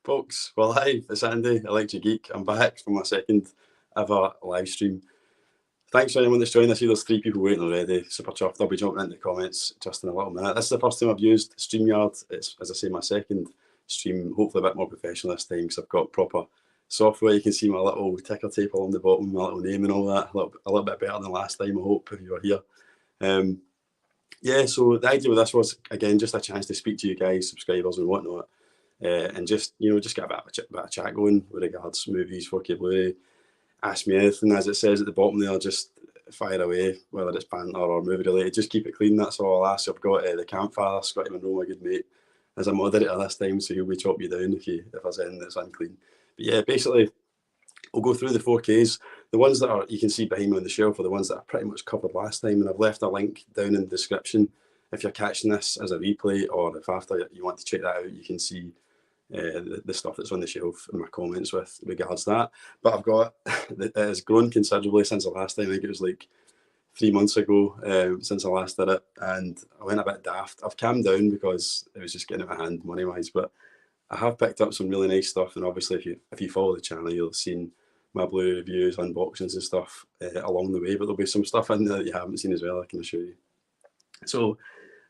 Folks, we're live. It's Andy, Electric Geek. I'm back for my second ever live stream. Thanks for anyone that's joined. I see there's 3 people waiting already. Super chuffed. I'll be jumping into the comments just in a little minute. This is the first time I've used StreamYard. It's, as I say, my second stream, hopefully a bit more professional this time because I've got proper software. You can see my little ticker tape along the bottom, my little name and all that. A little bit better than last time, I hope, if you were here. Yeah, so the idea with this was, again, just a chance to speak to you guys, subscribers and whatnot. And just, just get a bit of chat going with regards to movies, 4K Blu-ray. Ask me anything, as it says at the bottom there, just fire away, whether it's banter or movie related. Just keep it clean, that's all I'll ask. I've got the campfire, Scotty Monroe, my good mate, as a moderator this time, so he'll be chop you down if there's anything that's unclean. But yeah, basically, we'll go through the 4Ks. The ones that are you can see behind me on the shelf are the ones that I pretty much covered last time, and I've left a link down in the description. If you're catching this as a replay, or if after you want to check that out, you can see the stuff that's on the shelf in my comments with regards to that. But I've got, it has grown considerably since the last time. I think it was like 3 months ago since I last did it, and I went a bit daft. I've calmed down because it was just getting out of hand money wise, but I have picked up some really nice stuff. And obviously if you follow the channel, you'll have seen my Blu-ray reviews, unboxings and stuff along the way, but there'll be some stuff in there that you haven't seen as well, I can assure you. So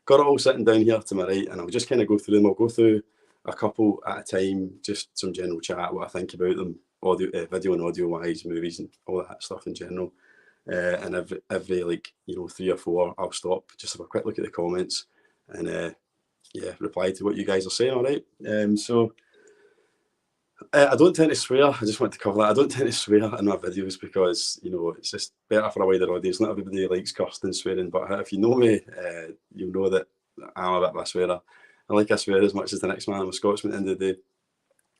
got it all sitting down here to my right, and I'll just kind of go through them. I'll go through a couple at a time, just some general chat, what I think about them, audio, video and audio wise, movies and all that stuff in general. And every like 3 or 4, I'll stop, just have a quick look at the comments, and yeah, reply to what you guys are saying. All right. So I don't tend to swear. I just want to cover that. I don't tend to swear in my videos because it's just better for a wider audience. Not everybody likes cursing and swearing, but if you know me, you'll know that I'm a bit of a swearer. I like I swear as much as the next man. I'm a Scotsman at the end of the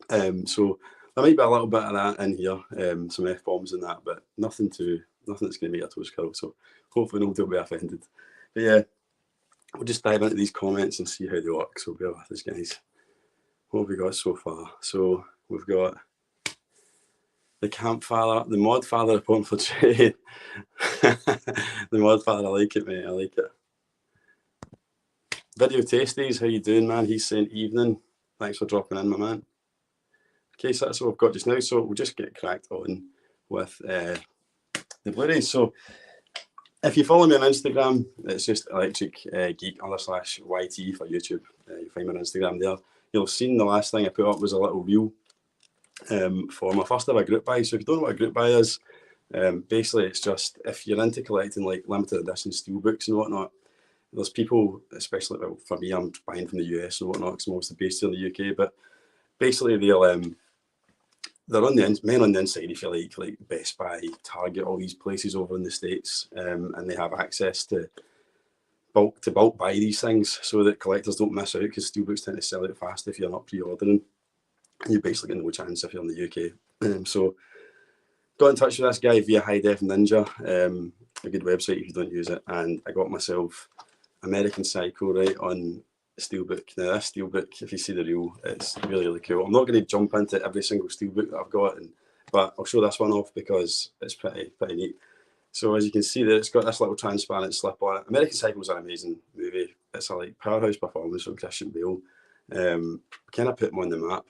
day. So there might be a little bit of that in here, some F-bombs and that, but nothing that's going to make your toes curl. So hopefully nobody will be offended. But yeah, we'll just dive into these comments and see how they work. So bear with us, guys. What have we got so far? So we've got the campfire, the mod father reporting for Dredd. The mod father, I like it, mate. I like it. Video Tasties, how you doing, man? He's saying evening. Thanks for dropping in, my man. Okay, so that's what we've got just now. So we'll just get cracked on with the Blu-rays. So if you follow me on Instagram, it's just Electric Geek /YT for YouTube. You'll find me on Instagram there. You'll have seen the last thing I put up was a little reel for my first ever group buy. So if you don't know what a group buy is, basically it's just if you're into collecting like limited edition steelbooks and whatnot, there's people, especially for me, I'm buying from the US and whatnot because I'm mostly based here in the UK, but basically they're on the men on the inside, if you like Best Buy, Target, all these places over in the States, and they have access to bulk buy these things so that collectors don't miss out, because steelbooks tend to sell out fast if you're not pre-ordering. You basically get no chance if you're in the UK. So got in touch with this guy via High Def Ninja, a good website if you don't use it, and I got myself American Psycho right on Steelbook. Now this Steelbook, if you see the reel, it's really, really cool. I'm not going to jump into every single Steelbook that I've got, but I'll show this one off because it's pretty neat. So as you can see there, it's got this little transparent slip on it. American Psycho is an amazing movie. It's a powerhouse performance from Christian Bale. Kind of put him on the map.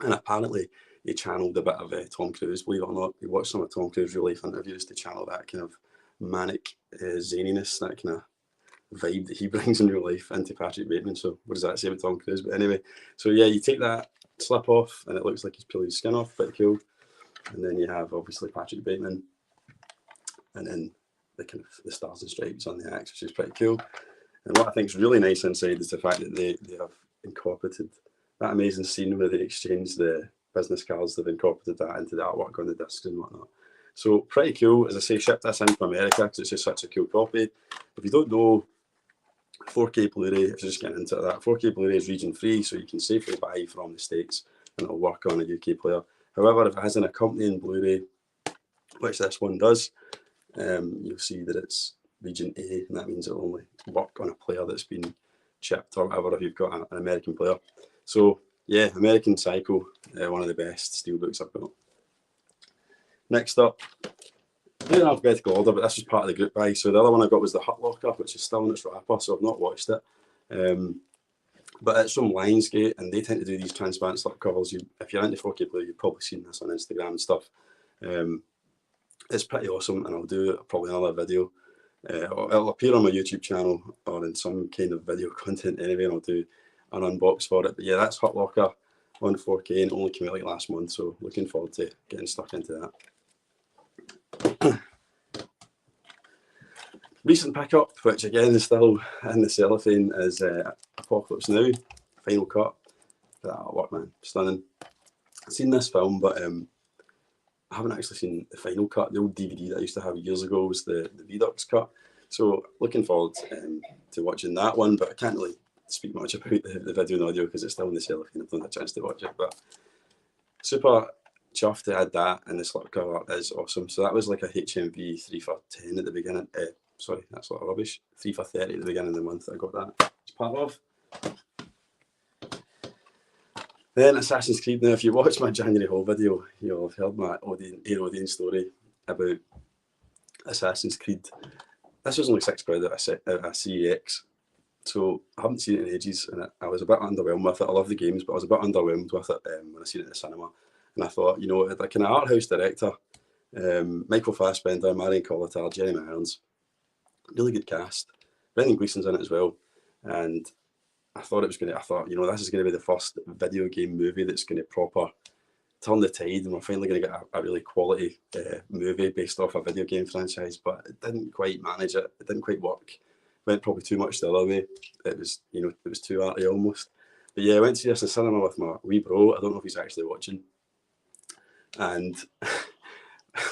And apparently he channeled a bit of Tom Cruise, believe it or not. He watched some of Tom Cruise real life interviews to channel that kind of manic zaniness, that kind of vibe that he brings in real life into Patrick Bateman. So what does that say about Tom Cruise? But anyway, so yeah, you take that slip off and it looks like he's peeling his skin off, pretty cool. And then you have obviously Patrick Bateman, and then the kind of the stars and stripes on the axe, which is pretty cool. And what I think is really nice inside is the fact that they have incorporated that amazing scene where they exchange the business cards. They've incorporated that into the artwork on the disc and whatnot. So pretty cool. As I say, shipped this in from America because it's just such a cool copy. If you don't know, 4K Blu-ray, if you're just getting into that, 4K Blu-ray is region free, so you can safely buy from the States and it'll work on a UK player. However, if it has an accompanying Blu-ray, which this one does, you'll see that it's region A, and that means it'll only work on a player that's been chipped or whatever if you've got an American player. So yeah, American Psycho, one of the best steelbooks I've got. Next up, in alphabetical order, but this was part of the group buy. So the other one I got was the Hurt Locker, which is still in its wrapper, so I've not watched it. but it's from Lionsgate, and they tend to do these transparent slipcovers. If you're into 4K Blu, you've probably seen this on Instagram and stuff. It's pretty awesome, and I'll do probably another video. It'll appear on my YouTube channel or in some kind of video content anyway, and I'll do an unbox for it. But yeah, that's Hurt Locker on 4K, and only came out like last month, so looking forward to getting stuck into that. Recent pickup, which again is still in the cellophane, is Apocalypse Now, Final Cut. That artwork, man, stunning. I've seen this film, but I haven't actually seen the final cut. The old DVD that I used to have years ago was the Redux cut. So looking forward to watching that one, but I can't really speak much about the video and audio because it's still in the cellophane. I've not had a chance to watch it, but super chuffed to add that, and the slipcover is awesome. So that was like a HMV 3 for 10 at the beginning. Sorry, that's a lot of rubbish. 3 for 30 at the beginning of the month. I got that as part of. Then Assassin's Creed. Now, if you watch my January haul video, you'll have heard my Odin story about Assassin's Creed. This was only £6 at a CEX, so I haven't seen it in ages, and I was a bit underwhelmed with it. I love the games, but I was a bit underwhelmed with it when I seen it in the cinema. And I thought, you know, like an art house director, Michael Fassbender, Marion Cotillard, Jeremy Irons, really good cast. Brendan Gleeson's in it as well, and I thought, you know, this is going to be the first video game movie that's going to proper turn the tide, and we're finally going to get a really quality movie based off a video game franchise. But it didn't quite manage it. It didn't quite work. Went probably too much the other way. It was, you know, it was too arty almost. But yeah, I went to see this in cinema with my wee bro. I don't know if he's actually watching. And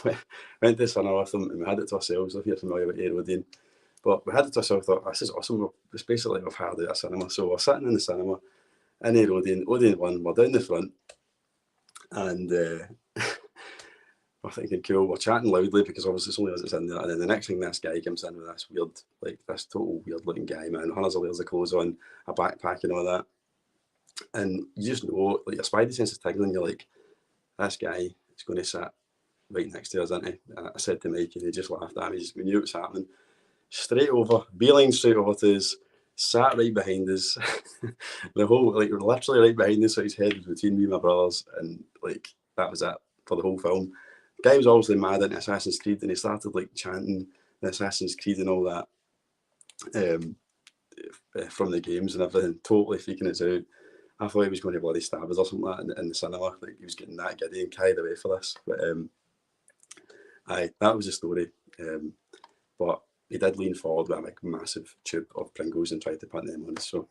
went to the cinema with him, and we had it to ourselves. If you're familiar with Odin. But we had it to ourselves, thought, this is awesome. It's basically we've had it at a cinema. So we're sitting in the cinema in Odin 1, we're down the front, and we're thinking, cool, we're chatting loudly because obviously it's only us that's in there. And then the next thing, this guy comes in with this weird, like this total weird looking guy, man, hundreds of layers of clothes on, a backpack and all that. And you just know, like your spidey sense is tingling, you're like, this guy is going to sit right next to us, isn't he? And I said to Mike, and he just laughed at me, we knew it was happening. Straight over, beeline straight over to us, sat right behind us, the whole, like literally right behind us, so his head was between me and my brothers, and like that was it for the whole film. The guy was obviously mad into Assassin's Creed, and he started like chanting the Assassin's Creed and all that from the games and everything, totally freaking us out. I thought he was going to bloody stab us or something like that in the cinema, like he was getting that giddy and carried away for this. But that was the story. But he did lean forward with a like, massive tube of Pringles and tried to put them on. So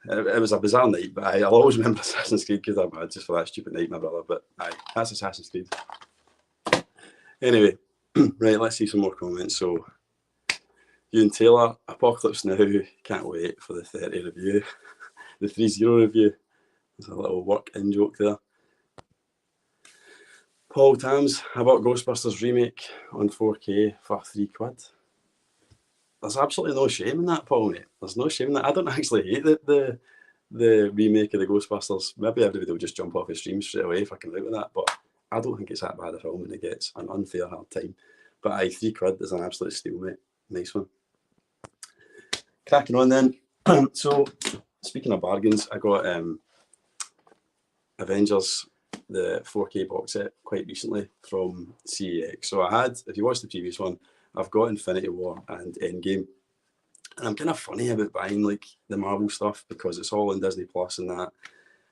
it was a bizarre night, but I'll always remember Assassin's Creed because I'm bad just for that stupid night, my brother. But that's Assassin's Creed. Anyway, right, let's see some more comments. So, Ewan Taylor, Apocalypse Now, can't wait for the 30 review, the 3-0 review. There's a little work-in joke there. Paul Tams, I bought Ghostbusters remake on 4K for £3. There's absolutely no shame in that, Paul, mate. There's no shame in that. I don't actually hate the remake of the Ghostbusters. Maybe everybody will just jump off his stream straight away if I can out with that, but I don't think it's that bad a film, and it gets an unfair hard time. But £3 is an absolute steal, mate. Nice one. Cracking on then. So, speaking of bargains, I got Avengers, the 4K box set, quite recently from CEX. So I had, if you watched the previous one, I've got Infinity War and Endgame. And I'm kind of funny about buying like the Marvel stuff because it's all on Disney Plus and that.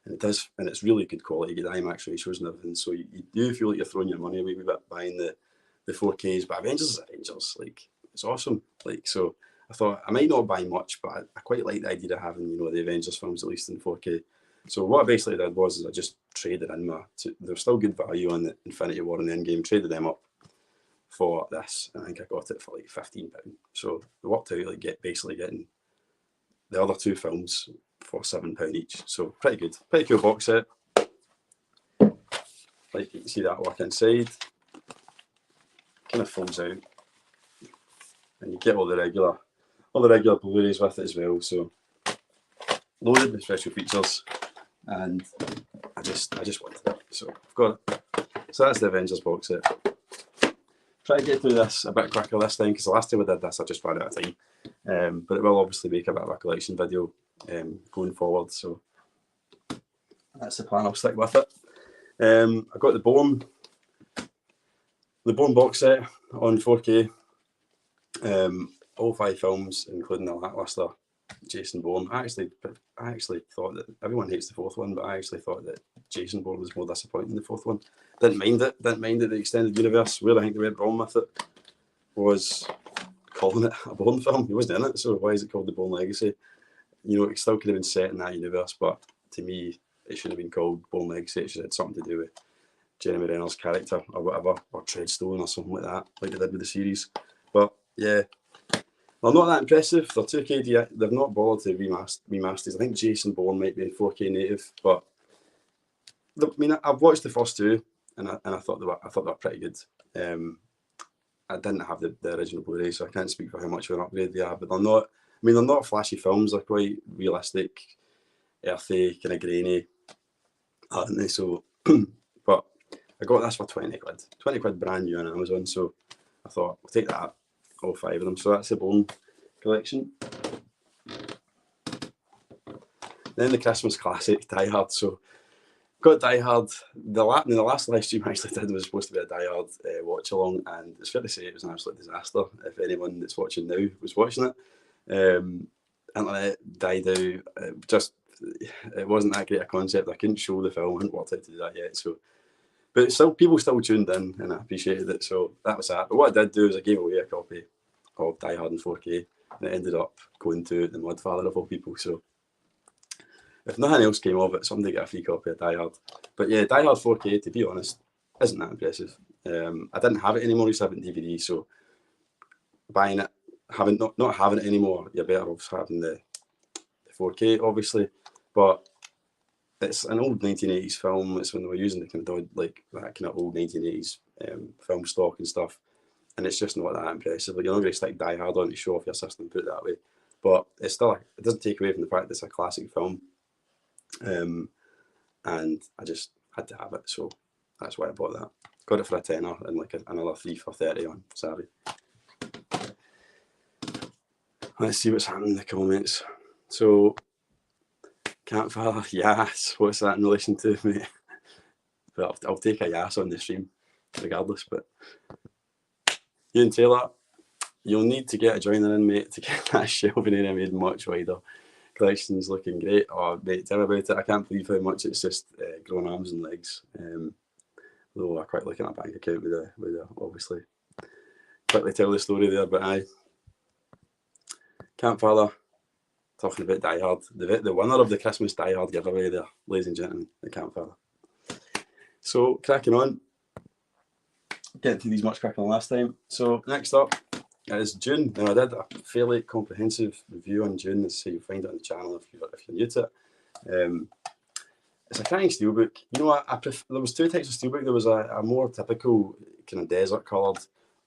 And it's really good quality, good IMAX ratios and everything. So you do feel like you're throwing your money away with buying the 4Ks. But Avengers is Avengers. Like, it's awesome. Like, so I thought I might not buy much, but I quite like the idea of having, you know, the Avengers films at least in 4K. So what I basically did was I just traded in there's still good value on the Infinity War and Endgame, traded them up for this. I think I got it for like £15. So it worked out like basically getting the other two films for £7 each. So pretty good. Pretty cool box set. Like you can see that work inside. Kind of folds out. And you get all the regular Blu-rays with it as well. So loaded with special features. And I just wanted it. So I've got it. So that's the Avengers box set. try to get through this a bit quicker this time, because the last time we did this I just ran out of time. But it will obviously make a bit of a collection video going forward, so that's the plan. I'll stick with it. I got the Bourne box set on 4K. All 5 films, including the lackluster Jason Bourne. I actually thought that everyone hates the 4th one, but I actually thought that Jason Bourne was more disappointing than the 4th one. Didn't mind it. The extended universe. Where I think they went wrong with it was calling it a Bourne film. He wasn't in it, so why is it called the Bourne Legacy? You know, it still could have been set in that universe, but to me, it should have been called Bourne Legacy. It should have had something to do with Jeremy Renner's character or whatever, or Treadstone or something like that, like they did with the series. But yeah, they're not that impressive. They're 2K. They've not bothered to remasters. I think Jason Bourne might be 4K native, but I mean, I've watched the first 2, and I thought they were pretty good. I didn't have the original Blu-ray, so I can't speak for how much of an upgrade they are. But they're not. I mean, they're not flashy films. They're quite realistic, earthy, kind of grainy, aren't they? So, but I got this for 20 quid. 20 quid brand new on Amazon. So I thought I'll take that. All 5 of them. So that's the Bourne collection. Then the Christmas classic, Die Hard. So got Die Hard. The last live stream I actually did was supposed to be a Die Hard watch along, and it's fair to say it was an absolute disaster. If anyone that's watching now was watching it, internet died out. It wasn't that great a concept. I couldn't show the film. I hadn't worked out to do that yet. So, but still, people still tuned in, and I appreciated it. So that was that. But what I did do is I gave away a copy of Die Hard in 4K, and it ended up going to the Mudfather of all people. So if nothing else came of it, somebody got a free copy of Die Hard. But yeah, Die Hard 4K, to be honest, isn't that impressive. I didn't have it anymore. I used to have it in DVD, so buying it, not having it anymore, you're better off having the 4K, obviously. But it's an old 1980s film. It's when they were using the kind of like that kind of old 1980s film stock and stuff, and it's just not that impressive. Like, you're not going to stick Die Hard on to show off your system, put it that way. But it's still, it doesn't take away from the fact that it's a classic film, and I just had to have it, so that's why I bought that. Got it for a tenner and like another 3 for 30 on Savvy. Let's see what's happening in the comments. So, Campfire, yes. What's that in relation to, mate? But I'll take a yes on the stream, regardless. But you and Taylor, you'll need to get a joiner in, mate, to get that shelving area made much wider. Collection's looking great. Oh, mate, tell me about it. I can't believe how much it's just grown arms and legs. Though I quite like at my bank account with the obviously. Quickly tell the story there, but aye. Campfire, talking about Die Hard. The winner of the Christmas Die Hard giveaway there, ladies and gentlemen, the Campfire. So, cracking on. Getting through these much quicker than last time. So, next up is Dune. Now, I did a fairly comprehensive review on Dune, so you'll find it on the channel if you're new to it. It's a kind of steelbook. You know, there was 2 types of steelbook. There was a more typical kind of desert coloured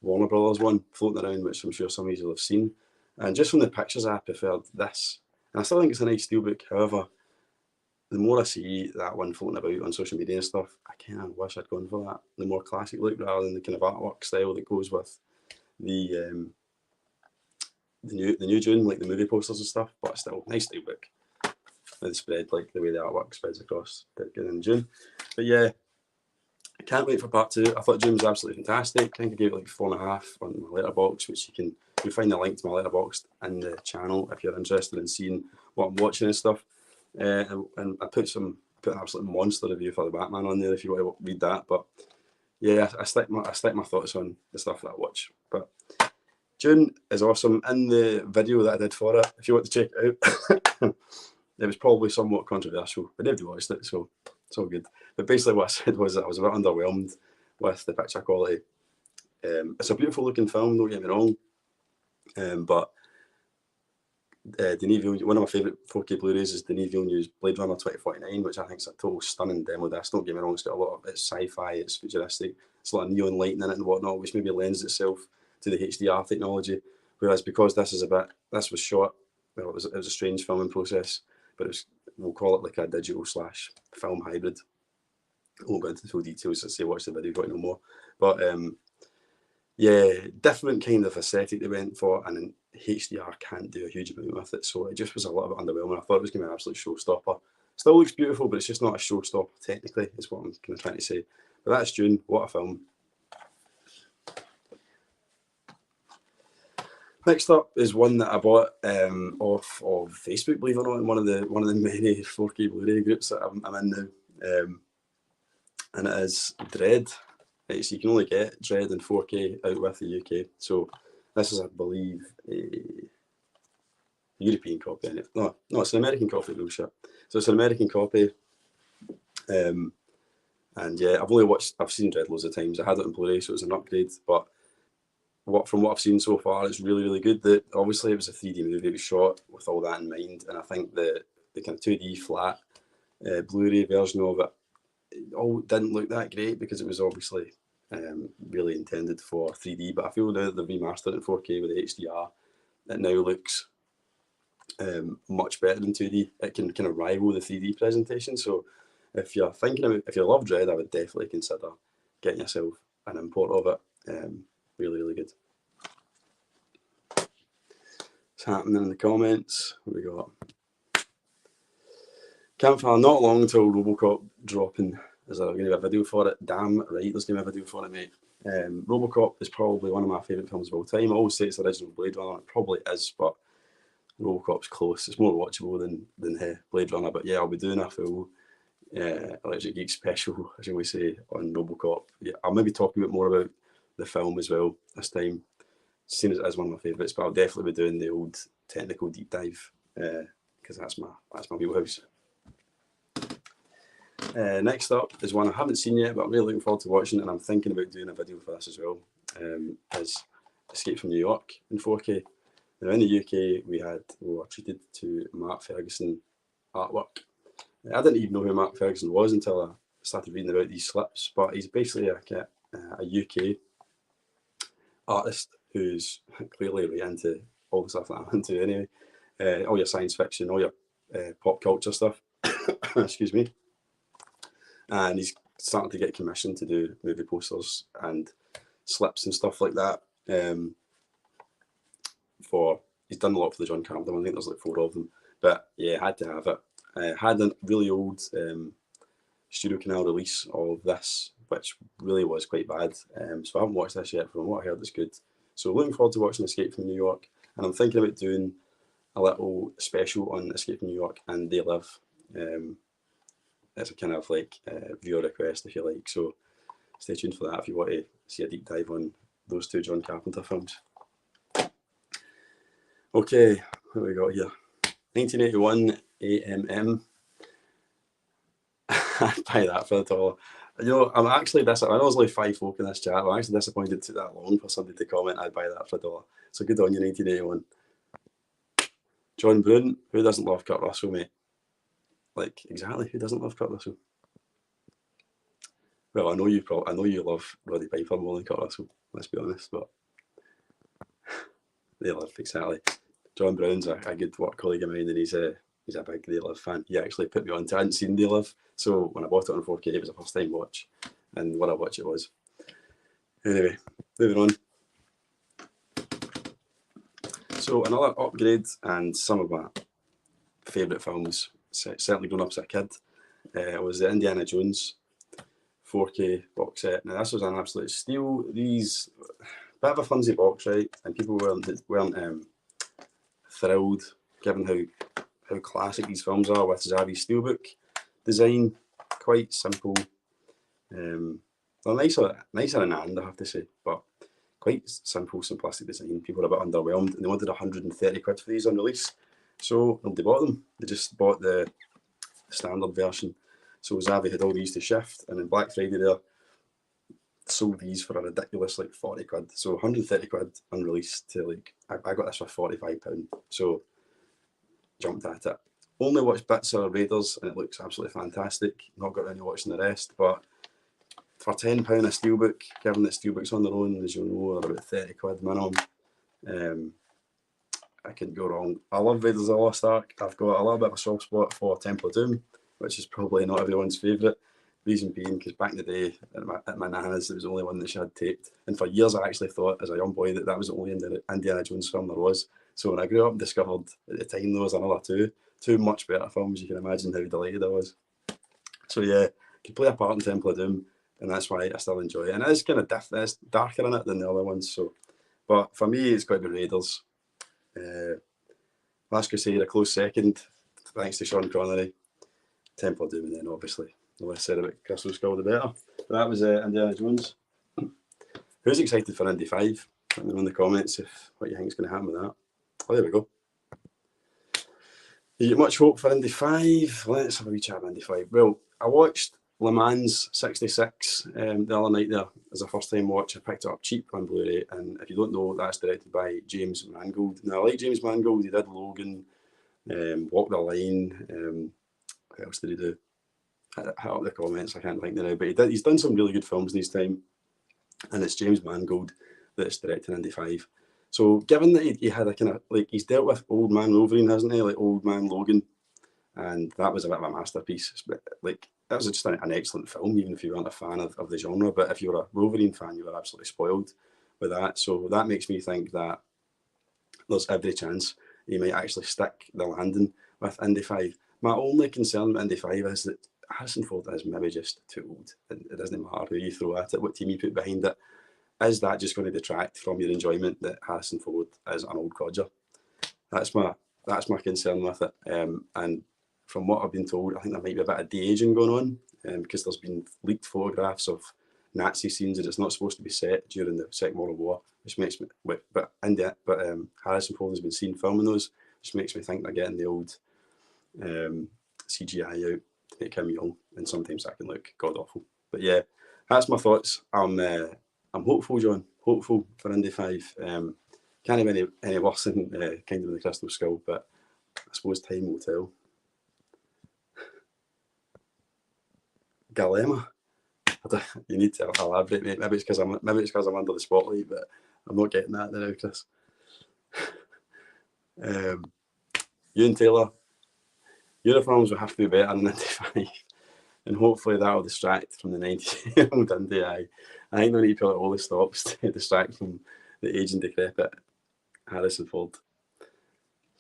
Warner Brothers one floating around, which I'm sure some of you will have seen. And just from the pictures, I preferred this. And I still think it's a nice steelbook. However, the more I see that one floating about on social media and stuff, I kind of wish I'd gone for that. The more classic look rather than the kind of artwork style that goes with the new Dune, like the movie posters and stuff. But still, nice steelbook. The spread, like the way the artwork spreads across in Dune. But yeah, I can't wait for part 2. I thought Dune was absolutely fantastic. I think I gave it like 4.5 on my letterbox, which you'll find the link to my letterbox in the channel if you're interested in seeing what I'm watching and stuff. And I put an absolute monster review for the Batman on there if you want to read that. But yeah, I stick my thoughts on the stuff that I watch. But Dune is awesome. In the video that I did for it, if you want to check it out, it was probably somewhat controversial, but nobody watched it, so it's all good. But basically what I said was that I was a bit underwhelmed with the picture quality. It's a beautiful looking film, don't get me wrong, but Denis Villeneuve, one of my favourite 4K Blu-rays is Denis Villeneuve's Blade Runner 2049, which I think is a total stunning demo disc. Don't get me wrong, it's got a lot of, it's sci-fi, it's futuristic, it's a lot of neon lighting in it and whatnot, which maybe lends itself to the HDR technology. Whereas because this was shot, well, it was a strange filming process, but we'll call it like a digital / film hybrid. I won't go into full details. I say watch the video, got to know more. But Yeah, different kind of aesthetic they went for, and then HDR can't do a huge amount with it, so it just was a little bit underwhelming. I thought it was going to be an absolute showstopper. Still looks beautiful, but it's just not a showstopper technically, is what I'm kind of trying to say. But that's Dune. What a film. Next up is one that I bought off of Facebook, believe it or not, in one of the many 4K Blu-ray groups that I'm in now, and it is Dredd. Right, so you can only get Dredd in 4K out with the UK. So this is, I believe, a European copy. No, it's an American copy. Bullshit. So it's an American copy. And yeah, I've seen Dredd loads of times. I had it on Blu-ray, so it was an upgrade. But from what I've seen so far, it's really, really good. Obviously, it was a 3D movie. It was shot with all that in mind, and I think the kind of 2D flat Blu-ray version of it all didn't look that great because it was obviously really intended for 3D. But I feel now that they've remastered it in 4K with the HDR, it now looks much better than 2D. It can kind of rival the 3D presentation. So if you love Dredd, I would definitely consider getting yourself an import of it. Really, really good. What's happening in the comments? What we got? Campfire, not long until Robocop dropping. Is there going to be a video for it? Damn right, there's going to be a video for it, mate. Robocop is probably one of my favourite films of all time. I always say it's the original Blade Runner. It probably is, but Robocop's close. It's more watchable than Blade Runner. But yeah, I'll be doing a full Electric Geek special, shall we say, on Robocop. Yeah, I'll maybe talk a bit more about the film as well this time, seeing as it is one of my favourites. But I'll definitely be doing the old technical deep dive because that's my wheelhouse. Next up is one I haven't seen yet, but I'm really looking forward to watching, and I'm thinking about doing a video for this as well. Is Escape from New York in 4K. Now in the UK, we were treated to Mark Ferguson artwork. I didn't even know who Mark Ferguson was until I started reading about these slips, but he's basically a UK artist who's clearly really into all the stuff that I'm into anyway. All your science fiction, all your pop culture stuff. Excuse me. And he's starting to get commissioned to do movie posters and slips and stuff like that. He's done a lot for the John Carpenter one. I think there's like 4 of them. But yeah, had to have it. Had a really old Studio Canal release of this, which really was quite bad. So I haven't watched this yet. From what I heard, it's good. So looking forward to watching Escape from New York. And I'm thinking about doing a little special on Escape from New York and They Live. It's a kind of like viewer request, if you like. So stay tuned for that if you want to see a deep dive on those 2 John Carpenter films. Okay, what have we got here? 1981 AMM. I'd buy that for the dollar. You know, I'm actually disappointed. I know there's only 5 folk in this chat. I'm actually disappointed it took that long for somebody to comment. I'd buy that for a dollar. So good on you, 1981. John Brune, who doesn't love Kurt Russell, mate? Like, exactly, who doesn't love Kurt Russell? Well, I know you love Roddy Piper more than Kurt Russell, let's be honest, but They Live, exactly. John Brown's a good work colleague of mine, and he's a big They Live fan. He actually put me on to. I hadn't seen They Live, so when I bought it on 4K, it was a first time watch, and what a watch it was. Anyway, moving on. So another upgrade, and some of my favourite films, certainly growing up as a kid, was the Indiana Jones 4K box set. Now this was an absolute steal. These bit of a flimsy box, right? And people weren't thrilled, given how classic these films are with Xavier Steelbook design. Quite simple. Well, nicer than And, I have to say, but quite simple, simplistic design. People were a bit underwhelmed, and they wanted 130 quid for these on release. So nobody bought them. They just bought the standard version. So Xavi had all these to shift, and then Black Friday there sold these for a ridiculous like 40 quid. So 130 quid unreleased to like, I got this for £45. So jumped at it. Only watched bits of Raiders, and it looks absolutely fantastic. Not got any watching the rest, but for £10 a Steelbook, given that Steelbooks on their own, as you'll know, are about 30 quid minimum. I couldn't go wrong. I love Raiders of the Lost Ark. I've got a little bit of a soft spot for Temple of Doom, which is probably not everyone's favourite. Reason being, because back in the day, at my nana's, it was the only one that she had taped. And for years, I actually thought, as a young boy, that was the only Indiana Jones film there was. So when I grew up and discovered at the time there was another two much better films, you can imagine how delighted I was. So yeah, could play a part in Temple of Doom, and that's why I still enjoy it. And it is kind of it's darker in it than the other ones. So, but for me, it's got to be Raiders. Last Crusade, a close second, thanks to Sean Connery. Temple of Doom, and then obviously the less said about Crystal Skull, the better. But that was Indiana Jones. Who's excited for Indy 5? Let me know in the comments what you think is going to happen with that. Oh, there we go. You get much hope for Indy 5? Let's have a wee chat about Indy 5. Well, I watched Le Mans 66 the other night there as a first time watch. I picked it up cheap on Blu-ray, and if you don't know, that's directed by James Mangold. Now, I like James Mangold. He did Logan, Walk the Line. What else did he do? Hit up the comments, I can't think now, but he's done some really good films in his time, and it's James Mangold that's directing Indy 5. So given that he had a kind of, like, he's dealt with Old Man Wolverine, hasn't he, like Old Man Logan, and that was a bit of a masterpiece. Like, that was just an excellent film, even if you weren't a fan of the genre, but if you were a Wolverine fan, you were absolutely spoiled with that. So that makes me think that there's every chance he might actually stick the landing with Indy 5. My only concern with Indy 5 is that Harrison Ford is maybe just too old. It doesn't matter who you throw at it, what team you put behind it. Is that just going to detract from your enjoyment that Harrison Ford is an old codger? That's my concern with it. And from what I've been told, I think there might be a bit of de-aging going on because there's been leaked photographs of Nazi scenes and it's not supposed to be set during the Second World War, which makes me. But Harrison Ford has been seen filming those, which makes me think they're getting the old CGI out to make him young, and sometimes that can look god awful. But yeah, that's my thoughts. I'm hopeful, John. Hopeful for Indy 5. Can't be any worse than Kingdom of the Crystal Skull, but I suppose time will tell. Galema. You need to elaborate, mate. Maybe it's because I'm under the spotlight, but I'm not getting that now, Chris. Ewan Taylor. Uniforms will have to be better than 95, and hopefully that will distract from the 90-year-old Indy. I think we need to put all the stops to distract from the aging decrepit Harrison Ford.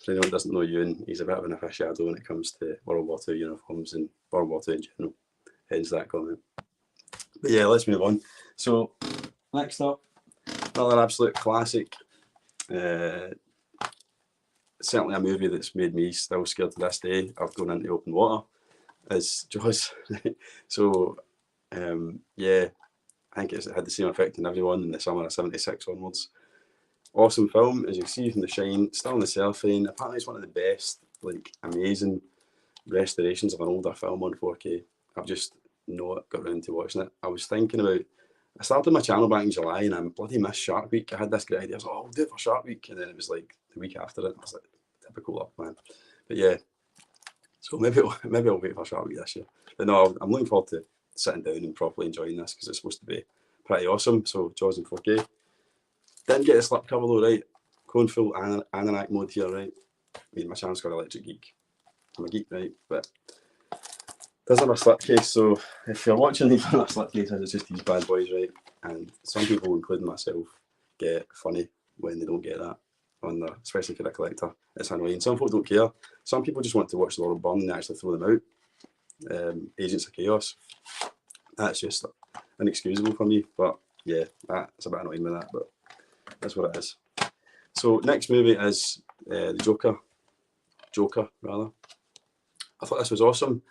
For anyone who doesn't know Ewan, he's a bit of an aficionado when it comes to World War II uniforms and World War II in general. Hence that comment. But yeah, let's move on. So next up, another absolute classic. Certainly a movie that's made me still scared to this day of going into open water is Jaws. So yeah, I think it had the same effect on everyone in the summer of '76 onwards. Awesome film, as you can see from The Shine, still on the cellophane. Apparently it's one of the best, like, amazing restorations of an older film on 4K. I've just not got around to watching it. I was thinking about, I started my channel back in July and I bloody missed Shark Week. I had this great idea. I was like, oh, I'll do it for Shark Week. And then it was like the week after it. I was like, typical luck, man. But yeah, so maybe I'll wait for Shark Week this year. But no, I'm looking forward to sitting down and properly enjoying this because it's supposed to be pretty awesome. So Jaws in 4K. Didn't get a slip cover though, right? Going full Anorak mode here, right? I mean, my channel's got Electric Geek. I'm a geek, right? But does have a slipcase, so if you're watching these on a slipcase, it's just these bad boys, right? And some people, including myself, get funny when they don't get that on there, especially for a collector. It's annoying. Some folk don't care. Some people just want to watch the world burn and actually throw them out. Agents of Chaos. That's just inexcusable for me. But yeah, that's a bit annoying with that, but that's what it is. So next movie is the Joker. I thought this was awesome.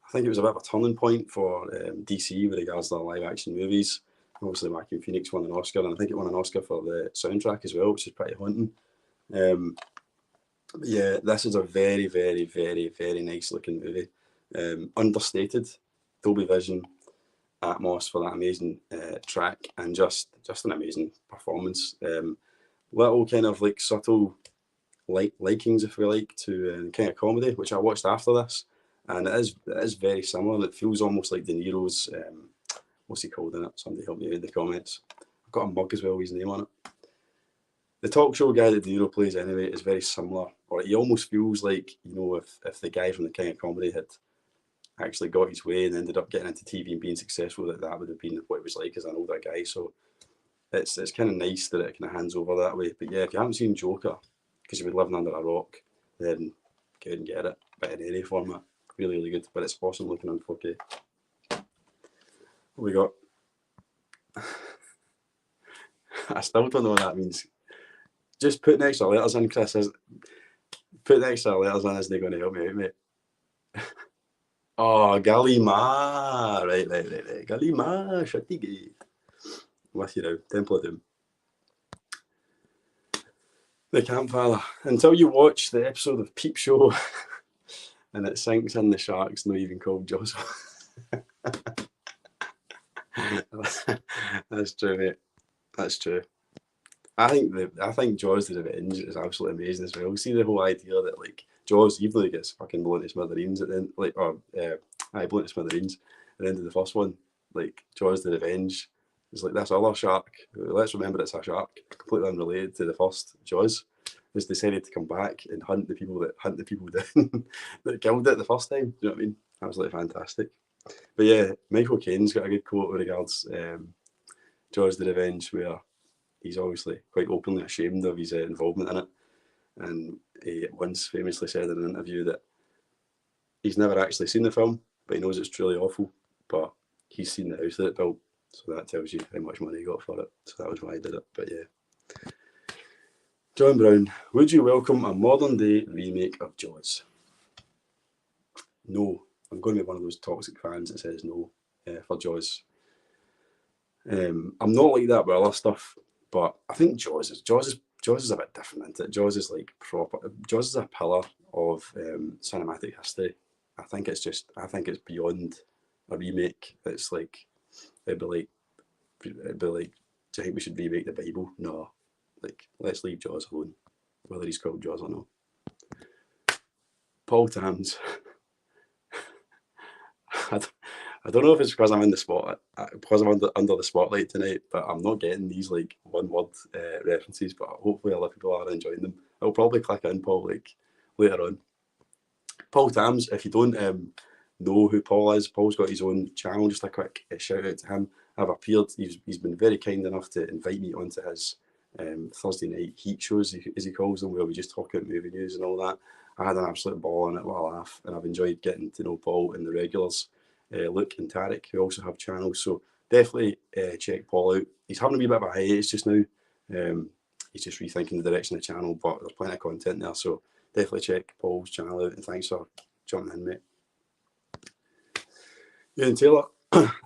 I think it was a bit of a turning point for DC with regards to their live action movies. Obviously, Joaquin Phoenix won an Oscar, and I think it won an Oscar for the soundtrack as well, which is pretty haunting. But yeah, this is a very, very, very, very nice looking movie. Understated, Dolby Vision, Atmos for that amazing track, and just an amazing performance. Little kind of like subtle likings, if we like, to kind of comedy, which I watched after this, and it is very similar. It feels almost like De Niro's. What's he called in it? Somebody help me in the comments. I've got a mug as well with his name on it. The talk show guy that De Niro plays anyway is very similar, or he almost feels like, you know, if the guy from the King of Comedy had actually got his way and ended up getting into TV and being successful, that would have been what it was like as an older guy. So it's kind of nice that it kind of hands over that way. But yeah, if you haven't seen Joker, because you've been living under a rock, then go and get it. But in any format, really, really good. But it's awesome looking on 4K. What we got? I still don't know what that means. Just put the extra letters in, Chris. Put the extra letters in, isn't going to help me out, mate? Oh, Galima. Right. Galima, shitty gate. With you now, Temple of Doom. The Campfire. Until you watch the episode of Peep Show and it sinks in the shark's not even called Jaws. That's true, mate. That's true. I think Jaws the Revenge is absolutely amazing as well. See the whole idea that like Jaws, even though he gets fucking blown to smithereens at the end, like blown to smithereens at the end of the first one, like Jaws the Revenge is like this other shark. Let's remember it's a shark, completely unrelated to the first Jaws. Has decided to come back and hunt the people down that killed it the first time. Do you know what I mean? Absolutely fantastic. But yeah, Michael Caine's got a good quote with regards Jaws the Revenge, where he's obviously quite openly ashamed of his involvement in it. And he once famously said in an interview that he's never actually seen the film, but he knows it's truly awful. But he's seen the house that it built, so that tells you how much money he got for it. So that was why he did it. But yeah. John Brown, would you welcome a modern day remake of Jaws? No. I'm going to be one of those toxic fans that says no for Jaws. I'm not like that with other stuff, but I think Jaws is a bit different, isn't it? Jaws is like proper. Jaws is a pillar of cinematic history. I think it's beyond a remake. It's like it'd be like, do you think we should remake the Bible? No, like let's leave Jaws alone, whether he's called Jaws or not. Paul Tams. I don't know if it's because I'm in the spot, because I'm under the spotlight tonight, but I'm not getting these like one-word references. But hopefully, other people are enjoying them. I'll probably click in Paul like later on. Paul Tams. If you don't know who Paul is, Paul's got his own channel. Just a quick shout out to him. I've appeared. He's been very kind enough to invite me onto his Thursday night heat shows, as he calls them, where we just talk about movie news and all that. I had an absolute ball on it, what a laugh, and I've enjoyed getting to know Paul and the regulars, Luke and Tarek, who also have channels. So definitely check Paul out. He's having a wee bit of a hiatus just now. He's just rethinking the direction of the channel, but there's plenty of content there. So definitely check Paul's channel out, and thanks for jumping in, mate. Ian Taylor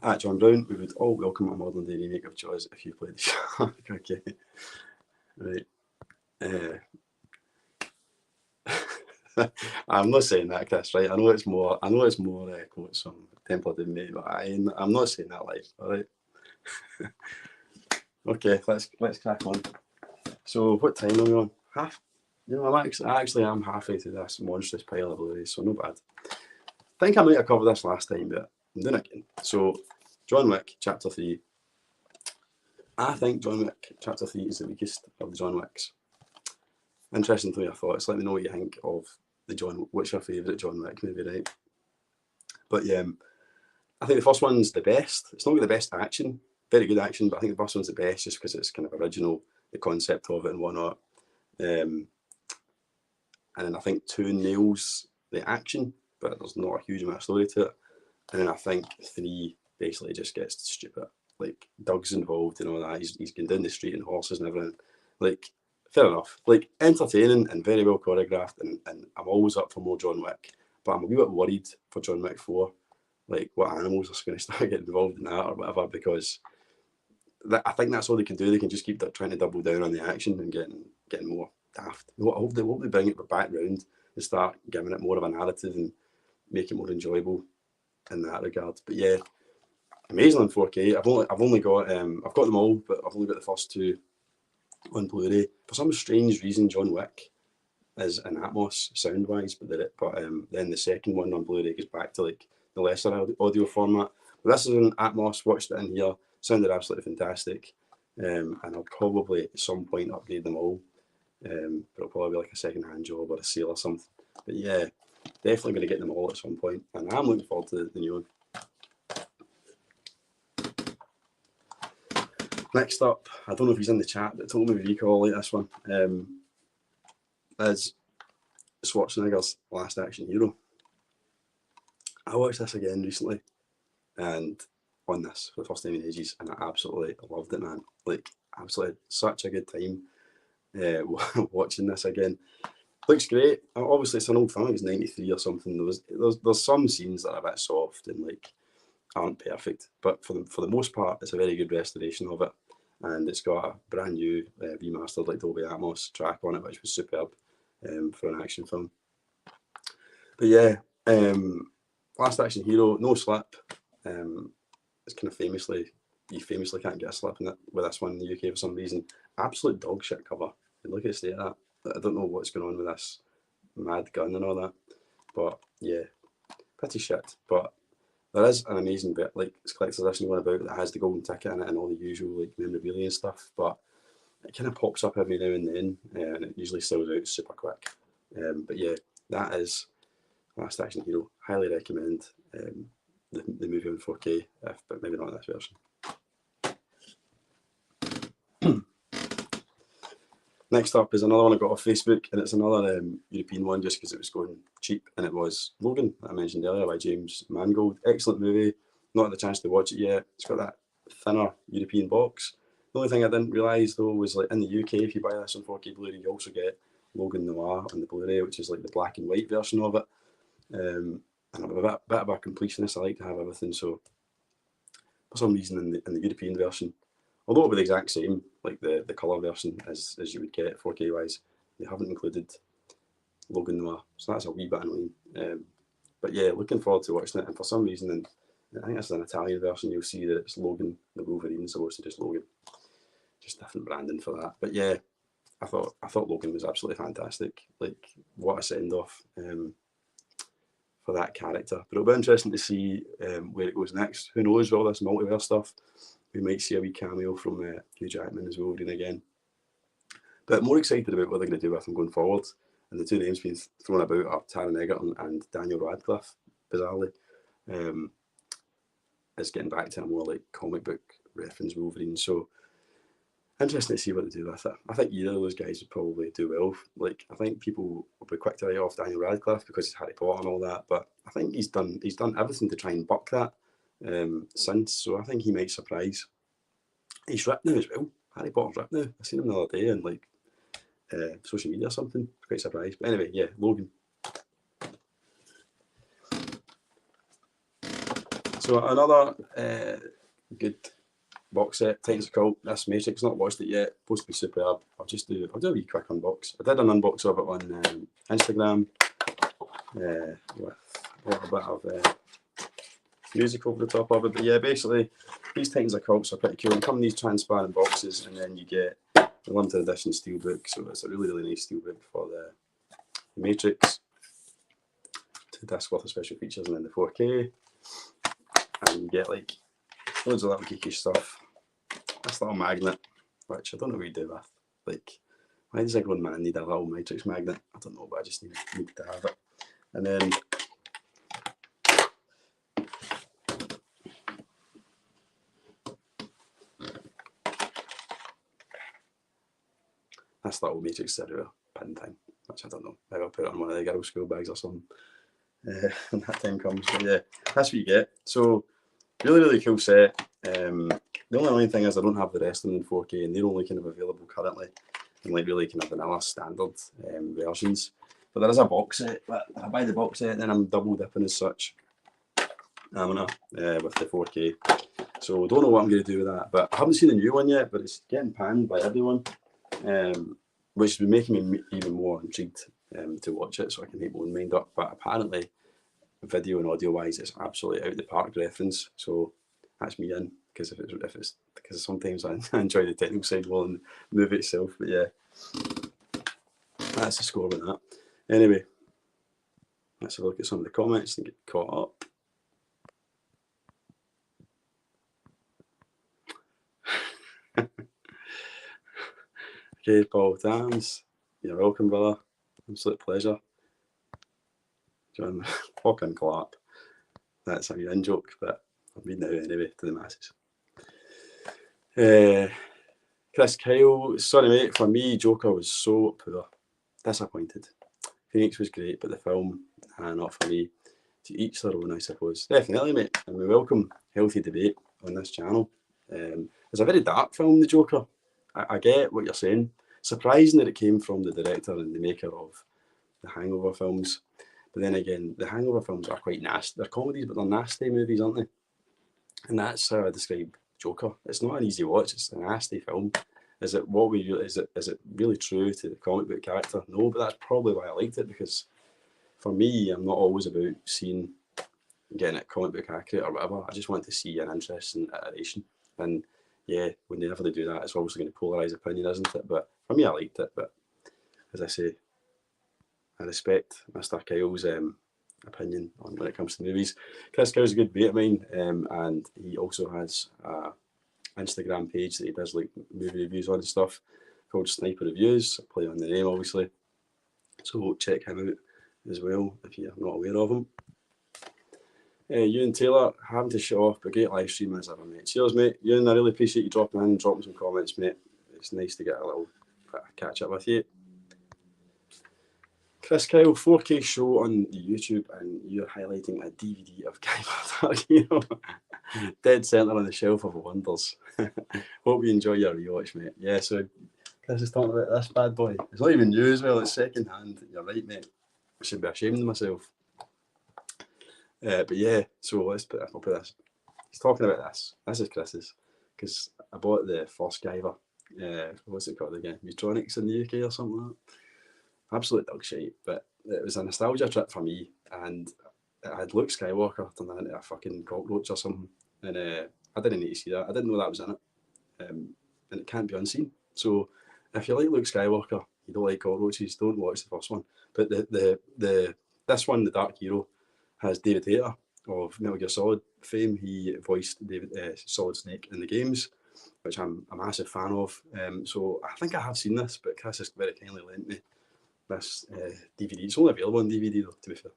at John Brown, we would all welcome a modern day remake of Jaws if you played the shark. Okay, right. I'm not saying that, Chris. Right? I know it's more quotes from Temple of Doom, mate, but I'm not saying that live. All right. Okay, let's crack on. So, what time are we on? Half. You know, I actually am halfway through this monstrous pile of Blu-rays, so no bad. I think I might have covered this last time, but I'm doing it again. So, John Wick, Chapter 3. I think John Wick, Chapter 3 is the weakest of the John Wicks. Interesting to your thoughts. Let me know what you think of what's your favourite John Wick movie, right? But yeah, I think the first one's the best. It's not got the best action, very good action, but I think the first one's the best just because it's kind of original, the concept of it and whatnot. And then I think 2 nails the action, but there's not a huge amount of story to it. And then I think 3 basically just gets stupid. Like Doug's involved and all that. He's going down the street and horses and everything. Like, fair enough. Like, entertaining and very well choreographed, and I'm always up for more John Wick. But I'm a wee bit worried for John Wick 4, like what animals are going to start getting involved in that or whatever, because I think that's all they can do. They can just keep trying to double down on the action and getting more daft. I hope they bring it back round and start giving it more of a narrative and make it more enjoyable in that regard. But yeah, amazing on 4K. I've only got I've got them all, but I've only got the first 2 on Blu-ray. For some strange reason, John Wick is an Atmos sound-wise, but then the second one on Blu-ray goes back to like the lesser audio format. But this is an Atmos. Watched it in here. Sounded absolutely fantastic. And I'll probably at some point upgrade them all. But it'll probably be like a second-hand job or a sale or something. But yeah, Definitely going to get them all at some point, and I'm looking forward to the new one. Next up, I don't know if he's in the chat, but told me if you call like this one, is Schwarzenegger's Last Action Hero. I watched this again recently, and on this for the first time in ages, and I absolutely loved it, man. Like, absolutely such a good time watching this again. Looks great. Obviously, it's an old film. It's 93 or something. There's some scenes that are a bit soft and like aren't perfect, but for the most part, it's a very good restoration of it, and it's got a brand new remastered like Dolby Atmos track on it, which was superb for an action film. But yeah, Last Action Hero, no slip. It's kind of you famously can't get a slip in it with this one in the UK for some reason. Absolute dog shit cover. Look at the state of that. I don't know what's going on with this mad gun and all that, but yeah, pretty shit. But there is an amazing bit, like it's collector's edition going about that has the golden ticket in it and all the usual like memorabilia and stuff, but it kind of pops up every now and then, and it usually sells out super quick. But yeah, that is Last Action Hero. Highly recommend the movie on 4K, but maybe not in this version. Next up is another one I got off Facebook, and it's another European one just because it was going cheap, and it was Logan, that I mentioned earlier, by James Mangold. Excellent movie. Not had the chance to watch it yet. It's got that thinner European box. The only thing I didn't realise though was like in the UK, if you buy this on 4K Blu-ray, you also get Logan Noir on the Blu-ray, which is like the black and white version of it. And I'm a bit of a completionist. I like to have everything. So for some reason in the European version, although it'll be the exact same, like the colour version as you would get 4K wise, they haven't included Logan Noir, so that's a wee bit annoying. But yeah, looking forward to watching it. And for some reason, and I think it's an Italian version, you'll see that it's Logan the Wolverine, as opposed to just Logan. Just different branding for that. But yeah, I thought Logan was absolutely fantastic. Like, what a send off for that character. But it'll be interesting to see where it goes next. Who knows, with all this multiverse stuff, we might see a wee cameo from Hugh Jackman as Wolverine again. But more excited about what they're going to do with him going forward. And the two names being thrown about are Taron Egerton and Daniel Radcliffe, bizarrely. Is getting back to a more like comic book reference Wolverine. So interesting to see what they do with it. I think either of those guys would probably do well. Like, I think people will be quick to write off Daniel Radcliffe because he's Harry Potter and all that, but I think he's done everything to try and buck that since. So I think he might surprise. He's ripped now as well. Harry Potter's ripped now. I seen him the other day on like social media or something. Quite surprised. But anyway, yeah, Logan. So another good box set, Titans of Cult, this Matrix. Not watched it yet. Supposed to be superb. I'll do a wee quick unbox. I did an unbox of it on Instagram with a little bit of music over the top of it. But yeah, basically these Titans of Cults are pretty cool. They come in these transparent boxes, and then you get the limited edition Steelbook. So it's a really nice Steelbook for the Matrix. 2 discs worth of special features, and then the 4K. And you get like loads of little geeky stuff. This little magnet, which I don't know what you do with. Like, why does everyone man need a little Matrix magnet? I don't know, but I just need to have it. And then this little Matrix Stereo pin thing, which I don't know. Maybe I'll put it on one of the girls' school bags or something when that time comes. But yeah, that's what you get. So really cool set. The only annoying thing is I don't have the rest of them in 4K, and they're only kind of available currently in like really kind of vanilla standard versions. But there is a box set. But if I buy the box set, then I'm double dipping as such. I'm gonna with the 4K. So don't know what I'm going to do with that. But I haven't seen the new one yet. But it's getting panned by everyone, which has been making me even more intrigued to watch it, so I can make my own mind up. But apparently, video and audio wise, it's absolutely out the park reference. So that's me in, because because sometimes I enjoy the technical side more than the movie itself. But yeah, that's the score with that. Anyway, let's have a look at some of the comments and get caught up. Okay, Paul Tams, you're welcome, brother. Absolute pleasure. John fucking clap. That's a wee in-joke, but I'm reading it out anyway to the masses. Chris Kyle, sorry mate, for me Joker was so poor. Disappointed. Phoenix was great, but the film, not for me. To each their own, I suppose. Definitely, mate. And we welcome healthy debate on this channel. It's a very dark film, The Joker. I get what you're saying. Surprising that it came from the director and the maker of the Hangover films. But then again, the Hangover films are quite nasty. They're comedies, but they're nasty movies, aren't they? And that's how I describe Joker. It's not an easy watch. It's a nasty film. Is it what we is it really true to the comic book character? No, but that's probably why I liked it, because for me, I'm not always about getting it comic book accurate or whatever. I just want to see an interesting iteration. And yeah, whenever they do that, it's obviously going to polarise opinion, isn't it? But for me, I liked it. But as I say, I respect Mr. Kyle's opinion on when it comes to movies. Chris Kyle's a good mate of mine, and he also has a Instagram page that he does like movie reviews on and stuff called Sniper Reviews. Play on the name, obviously. So check him out as well if you're not aware of him. Ewan Taylor, having to shut off, but great live stream as ever, mate. Cheers, mate. Ewan, I really appreciate you dropping in and dropping some comments, mate. It's nice to get a little catch up with you. Chris Kyle, 4K show on YouTube, and you're highlighting a DVD of Dark Hero. Dead centre on the shelf of wonders. Hope you enjoy your rewatch, mate. Yeah, so Chris is talking about this bad boy. It's not even new as well, it's second hand. You're right, mate. I should be ashamed of myself. But yeah, so I'll put this. He's talking about this. This is Chris's, because I bought the first Guyver. What's it called again? Mutronics in the UK or something like that. Absolute dog shit, but it was a nostalgia trip for me, and it had Luke Skywalker turned into a fucking cockroach or something, and I didn't need to see that. I didn't know that was in it, and it can't be unseen. So if you like Luke Skywalker, you don't like cockroaches, don't watch the first one. But this one, The Dark Hero, has David Hayter of Metal Gear Solid fame. He voiced Solid Snake in the games, which I'm a massive fan of. So I think I have seen this, but Chris has very kindly lent me this DVD. It's only available on DVD though, to be fair.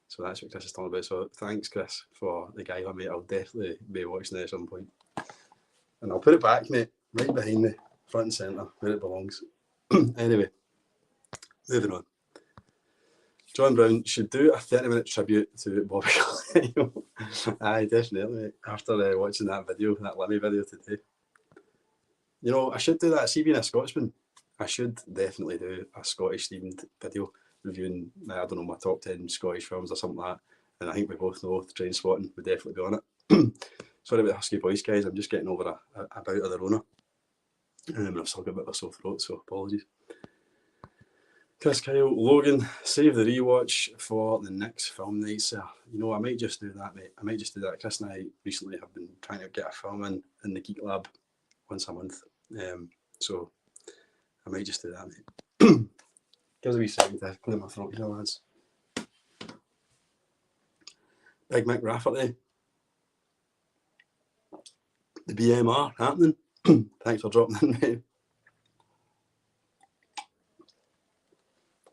So that's what Chris is talking about. So thanks, Chris, for the Guyver, mate. I'll definitely be watching it at some point. And I'll put it back, mate, right behind me, front and centre, where it belongs. Anyway, moving on. John Brown should do a 30-minute tribute to Bobby Carlyle. Aye, definitely, after watching that video, that Lemmy video today. You know, I should do that. See, being a Scotsman, I should definitely do a Scottish-themed video reviewing, I don't know, my top 10 Scottish films or something like that. And I think we both know Trainspotting would definitely be on it. Sorry about the husky voice, guys. I'm just getting over a bout of the Rona. I've still got a bit of a sore throat, so apologies. Chris Kyle, Logan, save the rewatch for the next film night, sir. You know, I might just do that, mate. I might just do that. Chris and I recently have been trying to get a film in the Geek Lab once a month. So I might just do that, mate. Give us a wee second to clear my throat here, lads. Big Mick Rafferty. The BMR happening. Thanks for dropping in, mate.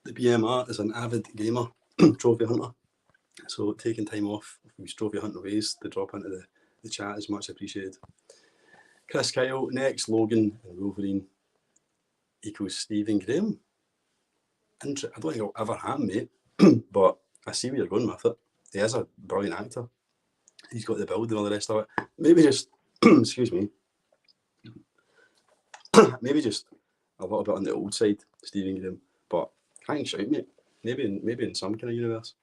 The BMR is an avid gamer, trophy hunter. So taking time off from his trophy hunting ways to drop into the chat is much appreciated. Chris Kyle, next Logan and Wolverine equals Stephen Graham. I don't think it'll ever happen, mate, but I see where you're going with it. He is a brilliant actor. He's got the build and all the rest of it. Maybe just, excuse me, maybe just a little bit on the old side, Stephen Graham, but hang shout, mate. Maybe in some kind of universe.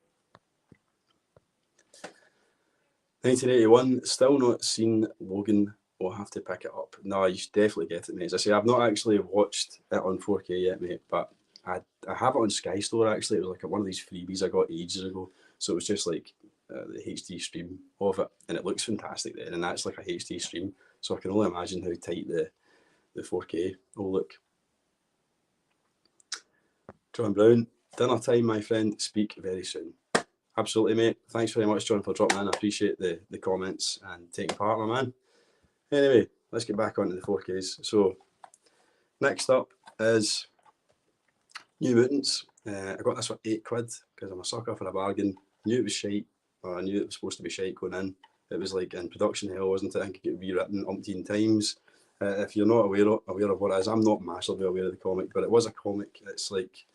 1981, still not seen Logan. We'll have to pick it up. No, you should definitely get it, mate. As I say, I've not actually watched it on 4K yet, mate, but I have it on Sky Store, actually. It was like one of these freebies I got ages ago. So it was just like the HD stream of it, and it looks fantastic then, and that's like a HD stream. So I can only imagine how tight the 4K will look. John Brown, dinner time, my friend. Speak very soon. Absolutely, mate. Thanks very much, John, for dropping in. I appreciate the comments and taking part, my man. Anyway, let's get back onto the 4Ks. So, next up is New Mutants. I got this for £8 because I'm a sucker for a bargain. Knew it was shite, or I knew it was supposed to be shite going in. It was like in production hell, wasn't it? I think it get rewritten umpteen times. If you're not aware of what it is, I'm not massively aware of the comic, but it was a comic. It's like,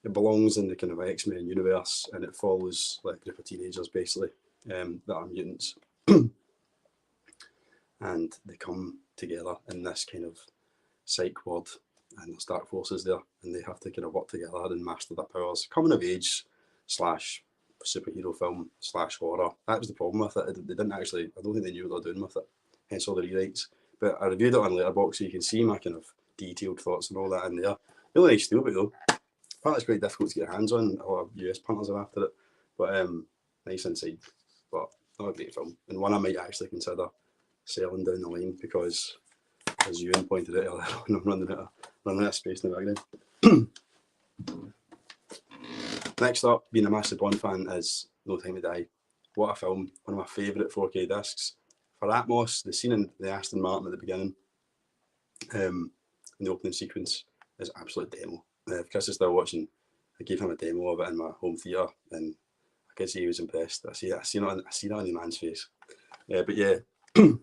it belongs in the kind of X-Men universe, and it follows like a group of teenagers basically that are mutants, and they come together in this kind of psych ward, and there's dark forces there, and they have to kind of work together and master their powers. Coming of age slash superhero film slash horror. That was the problem with it. They didn't actually, I don't think they knew what they were doing with it, hence all the rewrites. But I reviewed it on Letterboxd, so you can see my kind of detailed thoughts and all that in there. Really nice Steelbook though. Apparently it's quite difficult to get your hands on. A lot of US punters are after it, but nice inside. But not a great film, and one I might actually consider selling down the line, because, as Ewan pointed out earlier on, I'm running out of space in the background. Next up, being a massive Bond fan, is No Time to Die. What a film. One of my favourite 4K discs. For Atmos, the scene in the Aston Martin at the beginning, in the opening sequence, is absolute demo. If Chris is still watching, I gave him a demo of it in my home theatre, and I could see he was impressed. I see it on the man's face. But yeah, No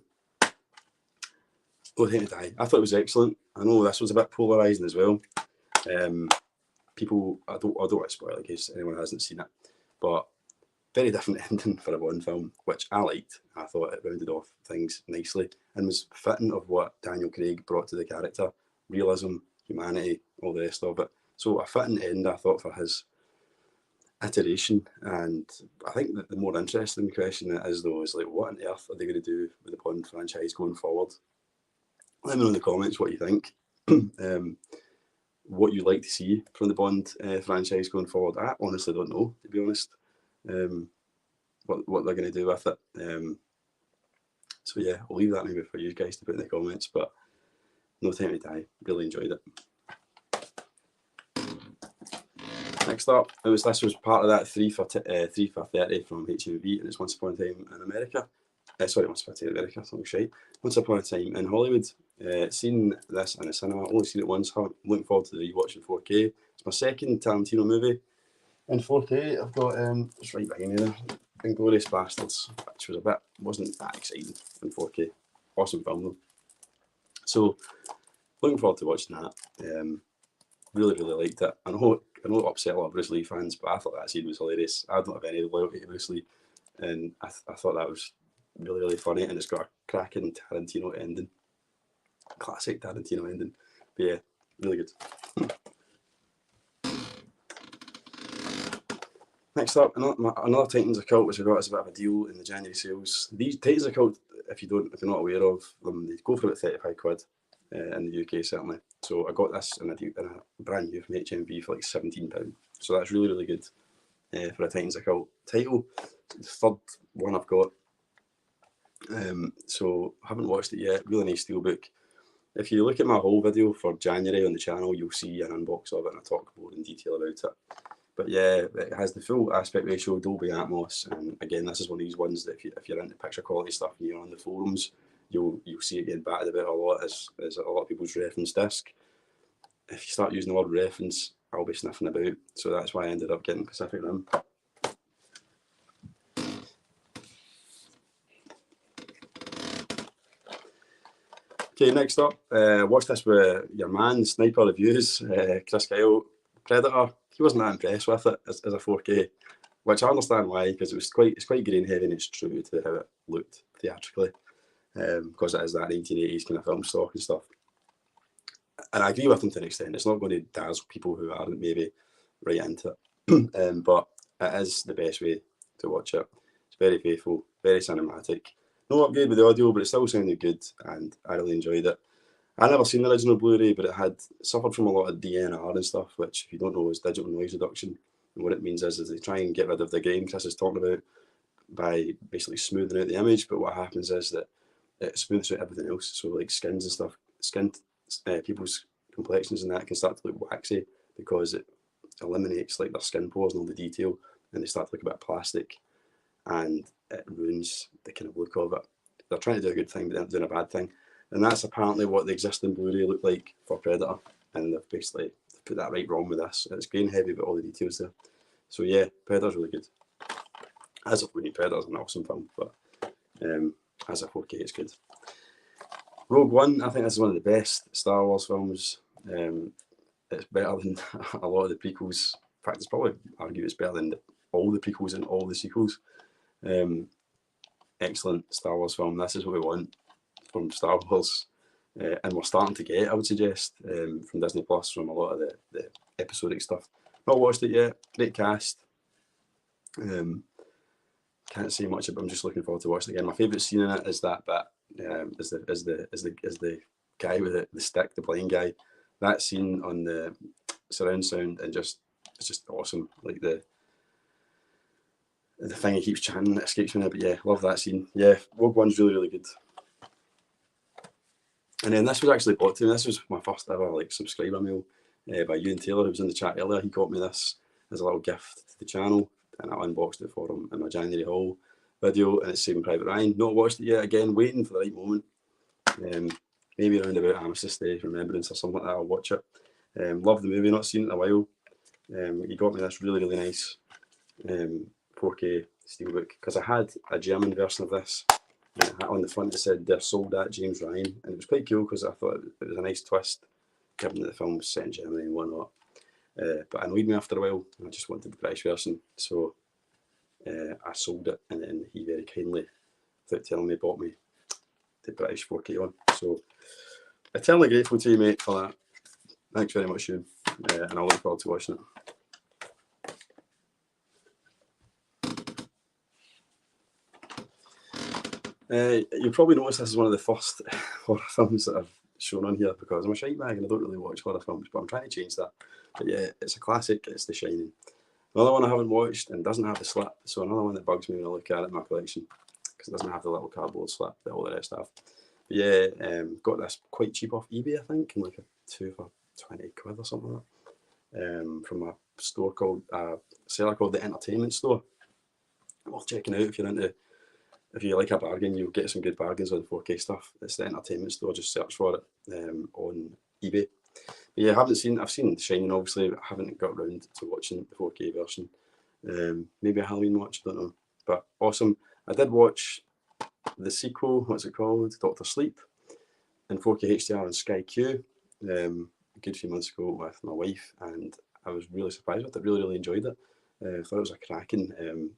Time to Die. I thought it was excellent. I know this was a bit polarising as well. People, I don't want to spoil it in case anyone hasn't seen it, but very different ending for a Bond film, which I liked. I thought it rounded off things nicely and was fitting of what Daniel Craig brought to the character: realism, humanity, all the rest of it. So a fitting end, I thought, for his iteration. And I think that the more interesting question it is, though, is like, what on earth are they going to do with the Bond franchise going forward? Let me know in the comments what you think. What you'd like to see from the Bond franchise going forward. I honestly don't know, to be honest, what they're going to do with it. So yeah, I'll leave that maybe for you guys to put in the comments, but No Time to Die, really enjoyed it. Next up, this was part of that 3 for 30 from HMV, and it's Once Upon a Time in America. Sorry, Once Upon a Time in America, something shite. Once Upon a Time in Hollywood. Seen this in the cinema, only seen it once. I'm looking forward to the rewatch in 4K. It's my second Tarantino movie in 4K. I've got it's right behind me there, Inglourious Bastards, which wasn't that exciting in 4K. Awesome film though. So looking forward to watching that. Really liked it. I know it upset a lot of Bruce Lee fans, but I thought that scene was hilarious. I don't have any loyalty to Bruce Lee, and I thought that was really funny, and it's got a cracking Tarantino ending. Classic Tarantino ending. But yeah, really good. Next up, another Titans of Cult, which I got as a bit of a deal in the January sales. These Titans of Cult, if you're not aware of them, they go for about 35 quid in the UK certainly. So I got this in a brand new from HMV for like £17. So that's really good for a Titans of Cult title. It's the third one I've got. So I haven't watched it yet. Really nice Steelbook. If you look at my whole video for January on the channel, you'll see an unbox of it and I talk more in detail about it. But yeah, it has the full aspect ratio, Dolby Atmos, and again, this is one of these ones that if you're into picture quality stuff and you're on the forums, you'll see it getting batted about a lot as a lot of people's reference disc. If you start using the word reference, I'll be sniffing about, so that's why I ended up getting Pacific Rim. Okay, next up, watch this with your man, Sniper Reviews, Chris Kyle, Predator. He wasn't that impressed with it as a 4K, which I understand why, because it's quite grain heavy and it's true to how it looked theatrically, because it is that 1980s kind of film stock and stuff. And I agree with him to an extent. It's not going to dazzle people who aren't maybe right into it, but it is the best way to watch it. It's very faithful, very cinematic. No upgrade with the audio, but it still sounded good, and I really enjoyed it. I never seen the original Blu-ray, but it had suffered from a lot of DNR and stuff, which, if you don't know, is digital noise reduction. And what it means is they try and get rid of the grain Chris is talking about by basically smoothing out the image. But what happens is that it smooths out everything else. So like skins and stuff, people's complexions and that can start to look waxy because it eliminates like their skin pores and all the detail, and they start to look a bit plastic, and it ruins the kind of look of it. They're trying to do a good thing, but they're doing a bad thing. And that's apparently what the existing Blu-ray looked like for Predator. And they've basically put that right wrong with this. It's grain heavy, but all the details there. So yeah, Predator's really good. As a Predator's an awesome film, but as a 4K, it's good. Rogue One, I think this is one of the best Star Wars films. It's better than a lot of the prequels. In fact, it's probably argue it's better than all the prequels and all the sequels. Excellent Star Wars film. This is what we want from Star Wars, and we're starting to get, I would suggest, from Disney Plus, from a lot of the episodic stuff. Not watched it yet. Great cast. Can't say much about it. I'm just looking forward to watching it again. My favourite scene in it is that bit. Is the guy with the stick, the blind guy. That scene on the surround sound, and it's just awesome. Like the thing he keeps chanting, it escapes me now, but yeah, love that scene. Yeah, Rogue One's really, really good. And then this was actually bought to me. This was my first ever like subscriber mail by Ewan Taylor, who was in the chat earlier. He got me this as a little gift to the channel, and I unboxed it for him in my January haul video, and it's Saving Private Ryan. Not watched it yet. Again, waiting for the right moment. Maybe around about Armistice Day, Remembrance or something like that, I'll watch it. Love the movie, not seen it in a while. He got me this really, really nice 4K Steelbook, because I had a German version of this. On the front it said they're sold at James Ryan, and it was quite cool because I thought it was a nice twist, given that the film was set in Germany and whatnot. But it annoyed me after a while, and I just wanted the British version, so I sold it, and then he very kindly, without telling me, bought me the British 4K one. So eternally grateful to you, mate, for that. Thanks very much, Ewan, and I look forward to watching it. You'll probably notice this is one of the first horror films that I've shown on here, because I'm a shite bag and I don't really watch horror films, but I'm trying to change that. But yeah, it's a classic. It's The Shining. Another one I haven't watched and doesn't have the slip, so another one that bugs me when I look at it in my collection, because it doesn't have the little cardboard slip that all the rest have. But yeah, got this quite cheap off eBay, I think, in like a 2 for 20 quid or something like that, from a store called, seller called The Entertainment Store. Worth checking out if you're into. If you like a bargain, you'll get some good bargains on 4K stuff. It's The Entertainment Store. Just search for it on eBay. But yeah, I've seen The Shining, obviously, but I haven't got around to watching the 4K version. Maybe a Halloween watch, I don't know. But awesome. I did watch the sequel, what's it called? Doctor Sleep, in 4K HDR on Sky Q a good few months ago with my wife, and I was really surprised with it. Really, really enjoyed it. I thought it was a cracking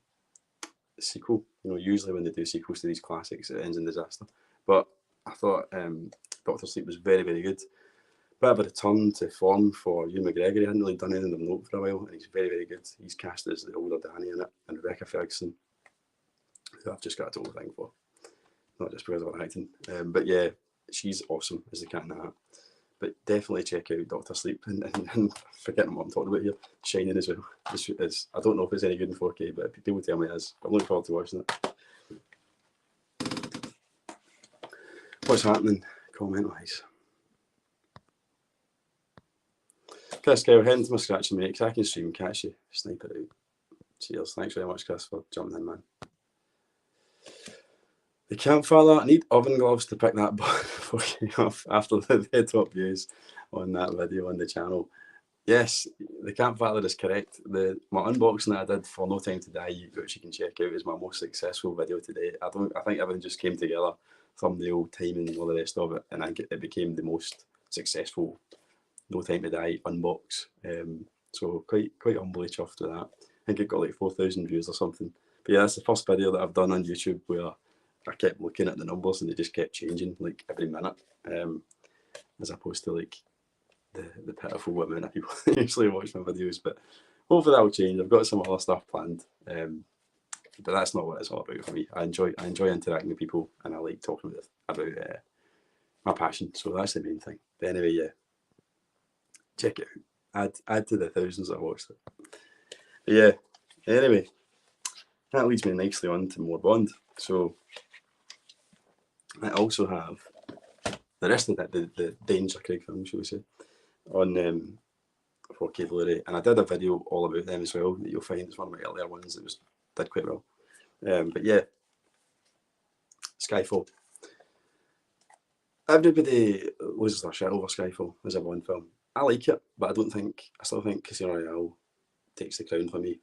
sequel. You know, usually when they do sequels to these classics, it ends in disaster. But I thought Doctor Sleep was very, very good. Bit of a return to form for Ewan McGregor. He hadn't really done anything of note for a while, and he's very, very good. He's cast as the older Danny in it, and Rebecca Ferguson, who I've just got a total thing for, not just because of her acting. But yeah, she's awesome as the Cat in the Hat. But definitely check out Doctor Sleep, and forgetting what I'm talking about here, Shining as well. I don't know if it's any good in 4K, but people tell me it is. I'm looking forward to watching it. What's happening comment-wise? Chris Kyle, head into my scratching, mate, because I can stream, catch you, snipe it out. Cheers. Thanks very much, Chris, for jumping in, man. The Campfire, I need oven gloves to pick that off after the top views on that video on the channel. Yes, the Campfire is correct. My unboxing that I did for No Time to Die, which you can check out, is my most successful video today. I think everything just came together, thumbnail, timing, and all the rest of it, and I think it became the most successful No Time to Die unbox. So quite humbly chuffed with that. I think it got like 4,000 views or something. But yeah, that's the first video that I've done on YouTube where I kept looking at the numbers and they just kept changing like every minute, as opposed to like the pitiful amount of people that usually watch my videos. But hopefully that will change. I've got some other stuff planned, but that's not what it's all about for me. I enjoy interacting with people, and I like talking about my passion. So that's the main thing. But anyway, yeah, check it out. Add to the thousands that watched it. But yeah. Anyway, that leads me nicely on to more Bond. So I also have the rest of the Danger Craig film, shall we say, on 4K Blu-ray, and I did a video all about them as well that you'll find. It's one of my earlier ones that did quite well. But yeah, Skyfall. Everybody loses their shit over Skyfall as a Bond film. I like it, but I still think Casino Royale takes the crown for me.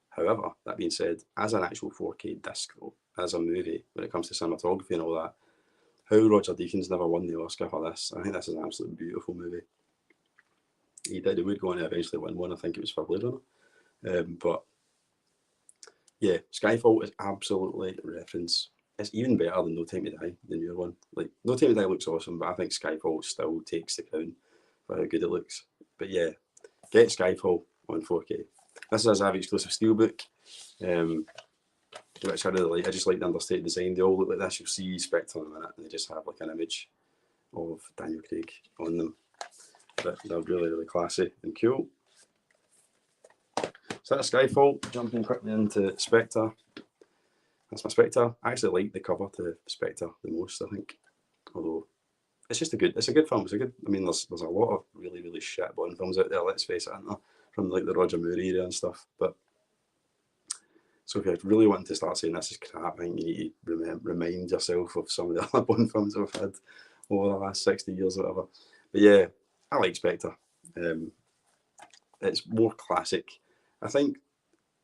However, that being said, as an actual 4K disc though, as a movie, when it comes to cinematography and all that, how Roger Deakins never won the Oscar for this, I think this is an absolutely beautiful movie. He would go on to eventually win one, I think it was for Blade Runner. But yeah, Skyfall is absolutely a reference. It's even better than No Time to Die, the newer one. Like, No Time to Die looks awesome, but I think Skyfall still takes the crown for how good it looks. But yeah, get Skyfall on 4K. This is a Zavvi exclusive Steelbook, which I really like. I just like the understated design. They all look like this. You'll see Spectre in a minute, and they just have like an image of Daniel Craig on them. But they're really, really classy and cool. So that's Skyfall. Jumping quickly into Spectre. That's my Spectre. I actually like the cover to Spectre the most, I think. Although it's just a good film. It's a good. I mean, there's a lot of really, really shit Bond films out there. Let's face it, aren't there? From like the Roger Moore era and stuff. But so if you're really wanting to start saying this is crap, I think you need to remind yourself of some of the other Bond films we've had over the last 60 years or whatever. But yeah, I like Spectre. It's more classic. I think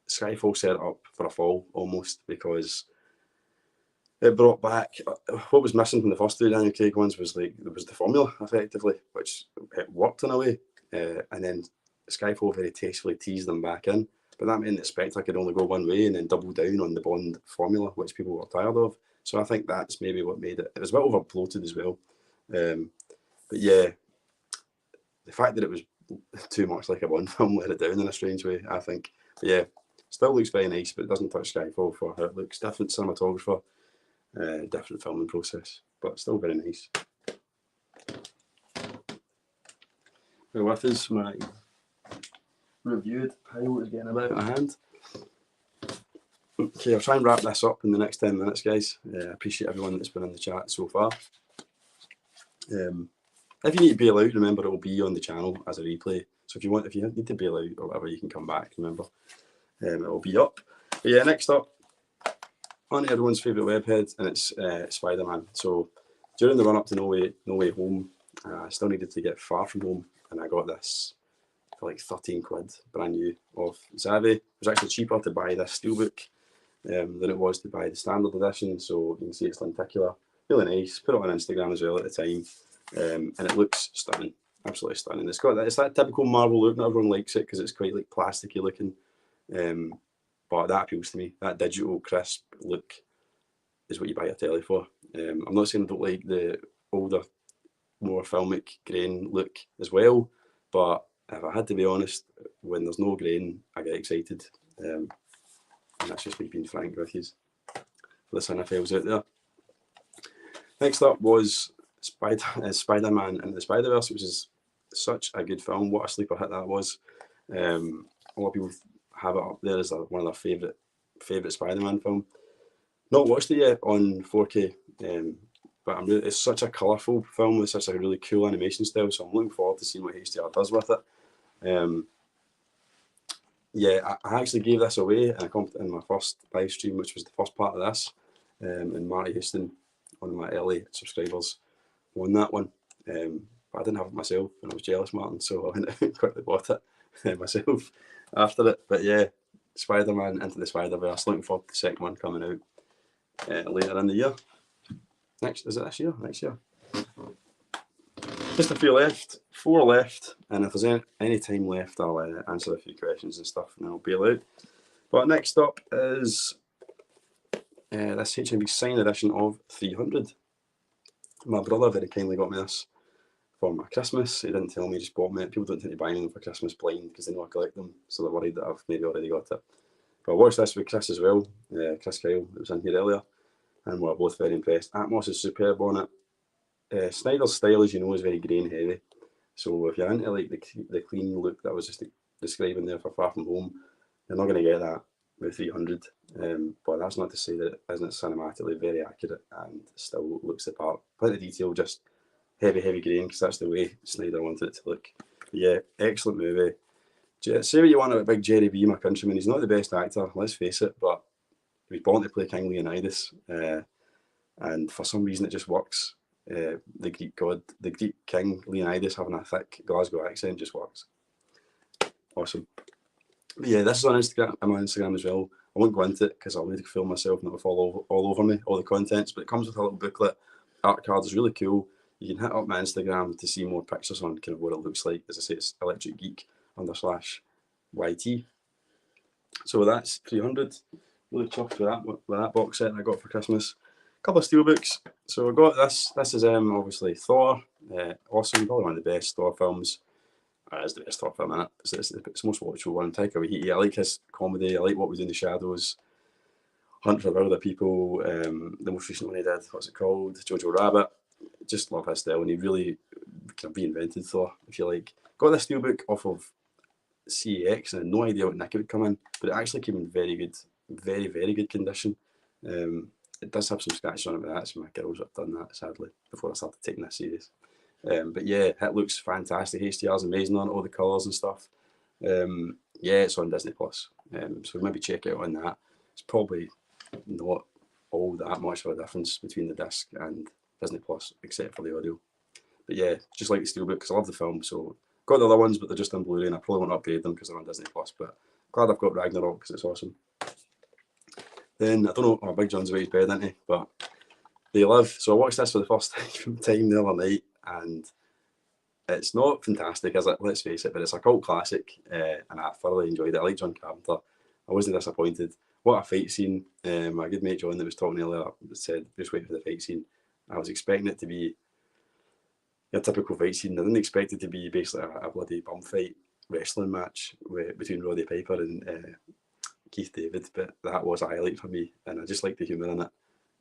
Skyfall set it up for a fall almost, because it brought back what was missing from the first two Daniel Craig ones was the formula effectively, which it worked in a way, and then Skyfall very tastefully teased them back in. But that meant that Spectre could only go one way and then double down on the Bond formula, which people were tired of. So I think that's maybe what made it. It was a bit over bloated as well. But yeah, the fact that it was too much like a Bond film let it down in a strange way, I think. But yeah, still looks very nice, but it doesn't touch Skyfall for how it looks. Different cinematographer, different filming process, but still very nice. Well, with us, my reviewed pile is getting a bit out of hand. Okay, I'll try and wrap this up in the next 10 minutes, guys. I appreciate everyone that's been in the chat so far. If you need to bail out, remember it will be on the channel as a replay. So if you need to bail out or whatever, you can come back. Remember, it will be up. But yeah, next up, on to everyone's favourite webhead, and it's Spider-Man. So during the run up to No Way Home, I still needed to get Far From Home, and I got this for like 13 quid, brand new, off Zavvi. It was actually cheaper to buy this Steelbook than it was to buy the standard edition. So you can see it's lenticular, really nice. Put it on Instagram as well at the time. And it looks stunning, absolutely stunning. It's that typical Marvel look. Not everyone likes it because it's quite like plasticky looking, but that appeals to me. That digital crisp look is what you buy a telly for. I'm not saying I don't like the older, more filmic grain look as well, but if I had to be honest, when there's no grain, I get excited, and that's just me being frank with you for the cinephiles out there. Next up was Spider-Man Into the Spider-Verse, which is such a good film. What a sleeper hit that was. A lot of people have it up there as one of their favourite Spider-Man film. Not watched it yet on 4K, but it's such a colourful film with such a really cool animation style, so I'm looking forward to seeing what HDR does with it. Yeah, I actually gave this away in my first live stream, which was the first part of this, and Marty Houston, one of my early subscribers, won that one, but I didn't have it myself, and I was jealous, Martin, so I went out and quickly bought it myself after it. But yeah, Spider-Man Into the Spider-Verse, looking forward to the second one coming out later in the year. Is it this year? Next year. Just a few left, 4 left, and if there's any time left, I'll answer a few questions and stuff, and then I'll bail out. But next up is this HMV signed edition of 300. My brother very kindly got me this for my Christmas. He didn't tell me, he just bought me it. People don't tend to buy them for Christmas blind because they know I collect them, so they're worried that I've maybe already got it. But I watched this with Chris as well, Chris Kyle, that was in here earlier, and we're both very impressed. Atmos is superb on it. Snyder's style, as you know, is very grain heavy. So if you're into like the clean look that I was just describing there for Far From Home, you're not going to get that with 300. But that's not to say that it isn't cinematically very accurate and still looks the part. Plenty of detail, just heavy grain, because that's the way Snyder wanted it to look. But yeah, excellent movie. Say what you want about Big Jerry B, my countryman. He's not the best actor, let's face it, but he was born to play King Leonidas, and for some reason it just works. The Greek king Leonidas having a thick Glasgow accent just works. Awesome. But yeah, this is on Instagram. I'm on Instagram as well. I won't go into it because I'll need to film myself and it'll fall all over me, all the contents. But it comes with a little booklet. Art card is really cool. You can hit up my Instagram to see more pictures on kind of what it looks like. As I say, it's Electric Geek /YT. So that's 300. Really chuffed with that box set I got for Christmas. A couple of steelbooks. So I got this. This is obviously Thor. Awesome, probably one of the best Thor films. It's the best Thor film in it. It's the most watchable one. Taika Waititi. I like his comedy. I like What We Do in the Shadows. Hunt for Other People. The most recent one he did. What's it called? Jojo Rabbit. Just love his style, and he really kind of reinvented Thor, if you like. Got this steelbook off of CEX, and I had no idea what nick it would come in, but it actually came in very good, very, very good condition. It does have some scratches on it, but that's my girls have done that, sadly, before I started taking this serious. But yeah, it looks fantastic. HDR's amazing on it, all the colours and stuff. Yeah, it's on Disney Plus, so maybe check it out on that. It's probably not all that much of a difference between the disc and Disney Plus, except for the audio. But yeah, just like the steelbook because I love the film. So got the other ones, but they're just on Blu-ray, and I probably won't upgrade them because they're on Disney Plus. But glad I've got Ragnarok because it's awesome. Then I don't know, Big John's away his bed, isn't he? But They Live. So I watched this for the first time the other night, and it's not fantastic, is it? Let's face it, but it's a cult classic, and I thoroughly enjoyed it. I like John Carpenter. I wasn't disappointed. What a fight scene. My good mate John that was talking earlier said, just wait for the fight scene. I was expecting it to be a typical fight scene. I didn't expect it to be basically a bloody bum fight wrestling match between Roddy Piper and Keith David, but that was a highlight for me, and I just liked the humour in it,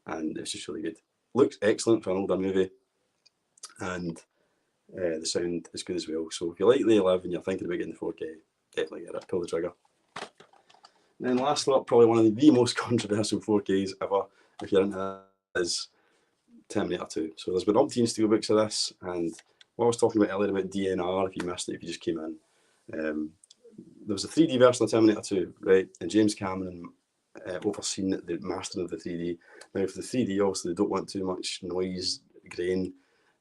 and it's just really good. Looks excellent for an older movie, and the sound is good as well. So if you like They Live and you're thinking about getting the 4K, definitely get it, pull the trigger. And then last up, probably one of the most controversial 4Ks ever, if you're into that, is Terminator 2. So there's been umpteen steelbooks of this, and what I was talking about earlier about DNR, if you missed it, if you just came in, there was a 3D version of Terminator 2, right? And James Cameron overseen the mastering of the 3D. Now for the 3D, obviously they don't want too much noise, grain,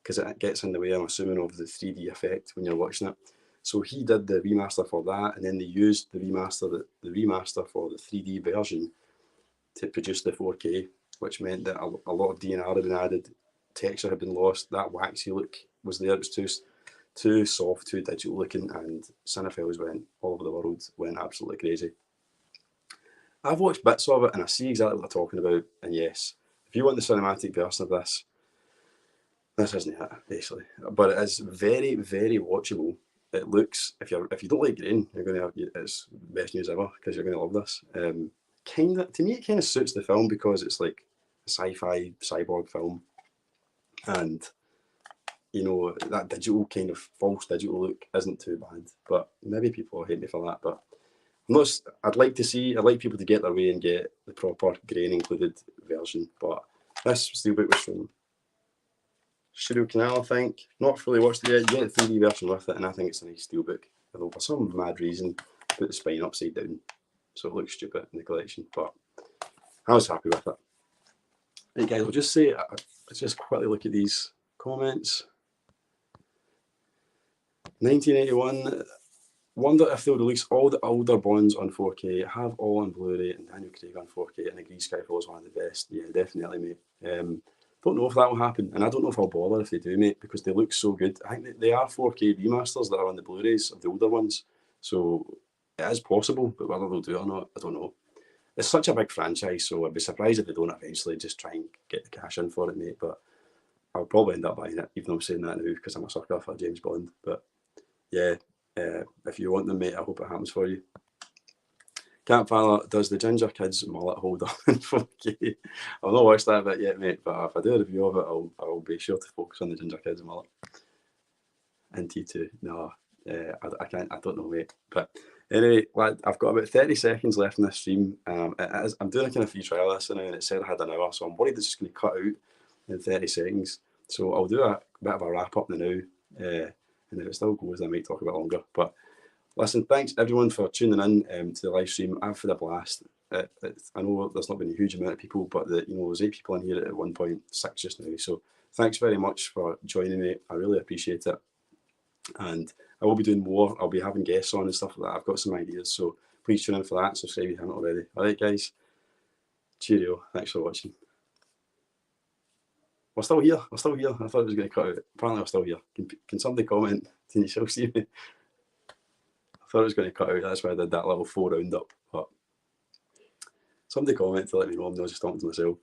because it gets in the way, I'm assuming, of the 3D effect when you're watching it. So he did the remaster for that, and then they used the remaster for the 3D version to produce the 4K, which meant that a lot of DNR had been added, texture had been lost, that waxy look was there. It was too soft, too digital looking, and cinephiles went all over the world, went absolutely crazy. I've watched bits of it and I see exactly what they're talking about, and yes, if you want the cinematic version of this isn't it, basically. But it is very, very watchable. It looks, if you don't like grain, you're going to have, it's best news ever because you're going to love this. To me, it kind of suits the film because it's like a sci-fi cyborg film, and you know that digital kind of false digital look isn't too bad. But maybe people will hate me for that. But I'd like people to get their way and get the proper grain included version. But this steelbook was from Studio Canal, I think. Not fully watched it yet. You get the 3D version with it, and I think it's a nice steelbook. Although for some mad reason, put the spine upside down, so it looks stupid in the collection. But I was happy with it. Hey guys, I'll just say, let's just quickly look at these comments. 1981. Wonder if they'll release all the older Bonds on 4K, have all on Blu-ray, and Daniel Craig on 4K, and agree Skyfall is one of the best. Yeah, definitely, mate. Don't know if that will happen, and I don't know if I'll bother if they do, mate, because they look so good. I think they are 4K remasters that are on the Blu-rays of the older ones, so it is possible, but whether they'll do it or not, I don't know. It's such a big franchise, so I'd be surprised if they don't eventually just try and get the cash in for it, mate, but I'll probably end up buying it, even though I'm saying that now because I'm a sucker for James Bond. But yeah, if you want them, mate, I hope it happens for you. Campfire, does the Ginger Kids mullet hold up in 4K? I've not watched that bit yet, mate, but if I do a review of it, I'll be sure to focus on the Ginger Kids mullet. And T2, no, I can't, I don't know, mate. But anyway, lad, I've got about 30 seconds left in this stream. I'm doing a kind of free trial this now, and it said I had an hour, so I'm worried it's just going to cut out in 30 seconds. So I'll do a bit of a wrap up now, and if it still goes, I might talk a bit longer. But listen, thanks everyone for tuning in to the live stream. I've had a blast. I know there's not been a huge amount of people, but there's 8 people in here at 1.6 just now. So thanks very much for joining me. I really appreciate it. And I will be doing more. I'll be having guests on and stuff like that. I've got some ideas. So please tune in for that. Subscribe if you haven't already. All right, guys. Cheerio. Thanks for watching. We're still here. We're still here. I thought it was going to cut out. Apparently, we're still here. Can somebody comment? Can you still see me? I thought it was going to cut out. That's why I did that little 4 roundup. But somebody comment to let me know. I'm not just talking to myself.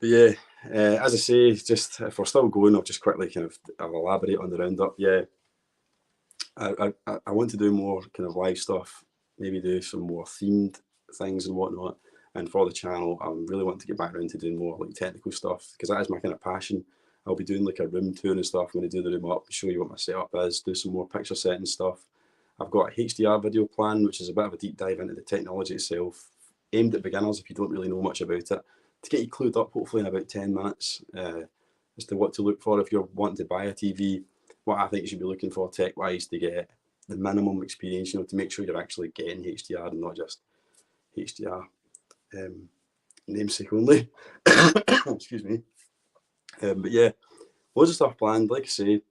But yeah, as I say, just if we're still going, I'll just quickly I'll elaborate on the roundup. Yeah, I want to do more kind of live stuff, maybe do some more themed things and whatnot. And for the channel, I'm really wanting to get back around to doing more like technical stuff, because that is my kind of passion. I'll be doing like a room tour and stuff. I'm going to do the room up, show you what my setup is, do some more picture setting stuff. I've got a HDR video plan, which is a bit of a deep dive into the technology itself, aimed at beginners if you don't really know much about it, to get you clued up hopefully in about 10 minutes as to what to look for if you're wanting to buy a TV, what I think you should be looking for tech-wise to get the minimum experience, to make sure you're actually getting HDR and not just HDR namesake only. Excuse me. But yeah, loads of stuff planned. Like I say,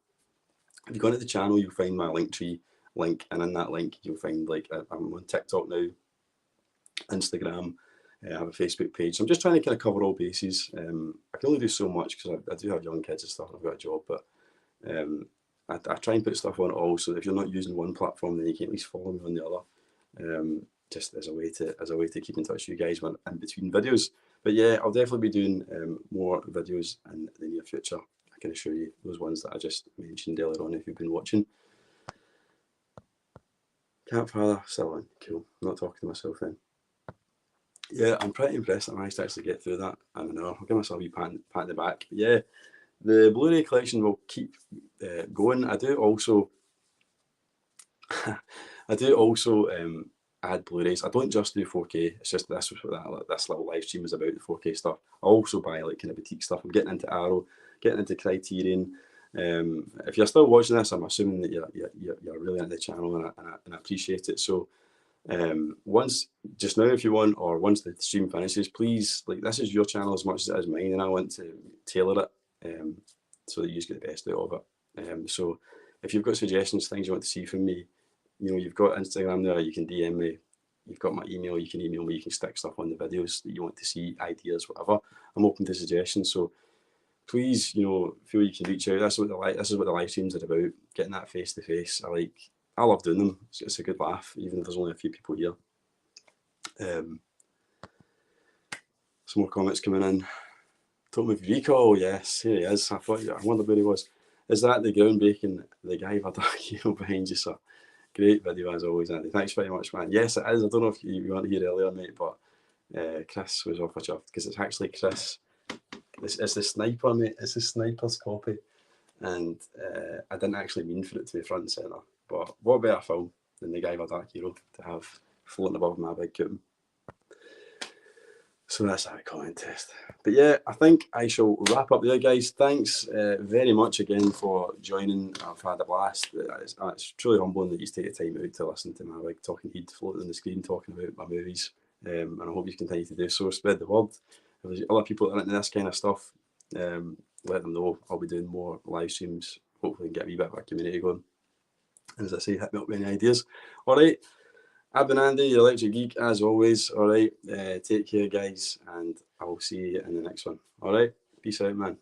if you go into the channel, you'll find my Linktree link, and in that link you'll find I'm on TikTok now, Instagram, I have a Facebook page. So I'm just trying to kind of cover all bases. I can only do so much because I do have young kids and stuff. I've got a job, but I try and put stuff on it all. So if you're not using one platform, then you can at least follow me on the other. Just as a way to keep in touch with you guys when in between videos. But yeah, I'll definitely be doing more videos in the near future. I can assure you, those ones that I just mentioned earlier on if you've been watching. Campfire, still on. Cool. I'm not talking to myself then. Yeah, I'm pretty impressed I managed to actually get through that in an hour. I'll give myself a wee pat in the back. But yeah, the Blu-ray collection will keep going. I do also add Blu-rays. I don't just do 4K. It's just this was what this little live stream is about, the 4K stuff. I also buy like kind of boutique stuff. I'm getting into Arrow, getting into Criterion. If you're still watching this, I'm assuming that you're really into the channel, and I appreciate it. So once just now, if you want, or once the stream finishes, please, this is your channel as much as it is mine, and I want to tailor it so that you get the best out of it. So if you've got suggestions, things you want to see from me, you've got Instagram there, you can DM me, you've got my email, you can email me, you can stick stuff on the videos that you want to see, ideas, whatever. I'm open to suggestions, so please, feel you can reach out. This is what the live streams are about, getting that face to face. I love doing them. It's a good laugh, even if there's only a few people here. Some more comments coming in. Told me recall, yes, here he is. I wondered where he was. Is that the groundbreaking, the guy with a dark hero behind you, sir? Great video as always, Andy. Thanks very much, man. Yes, it is. I don't know if you weren't here earlier, mate, but Chris was off a chuff, because it's actually Chris. It's the sniper, mate. It's the sniper's copy. And I didn't actually mean for it to be front and centre. But what better film than the guy with a dark hero to have floating above my big coupon? So that's our comment test. But yeah, I think I shall wrap up there, guys. Thanks very much again for joining. I've had a blast. It's truly humbling that you take the time out to listen to my big talking head floating on the screen talking about my movies. And I hope you continue to do so. Spread the word. If there's other people that are into this kind of stuff, let them know. I'll be doing more live streams. Hopefully get a wee bit of a community going. And as I say, hit me up with any ideas. All right. I've been Andy, your electric geek, as always. All right. Take care, guys, and I'll see you in the next one. All right. Peace out, man.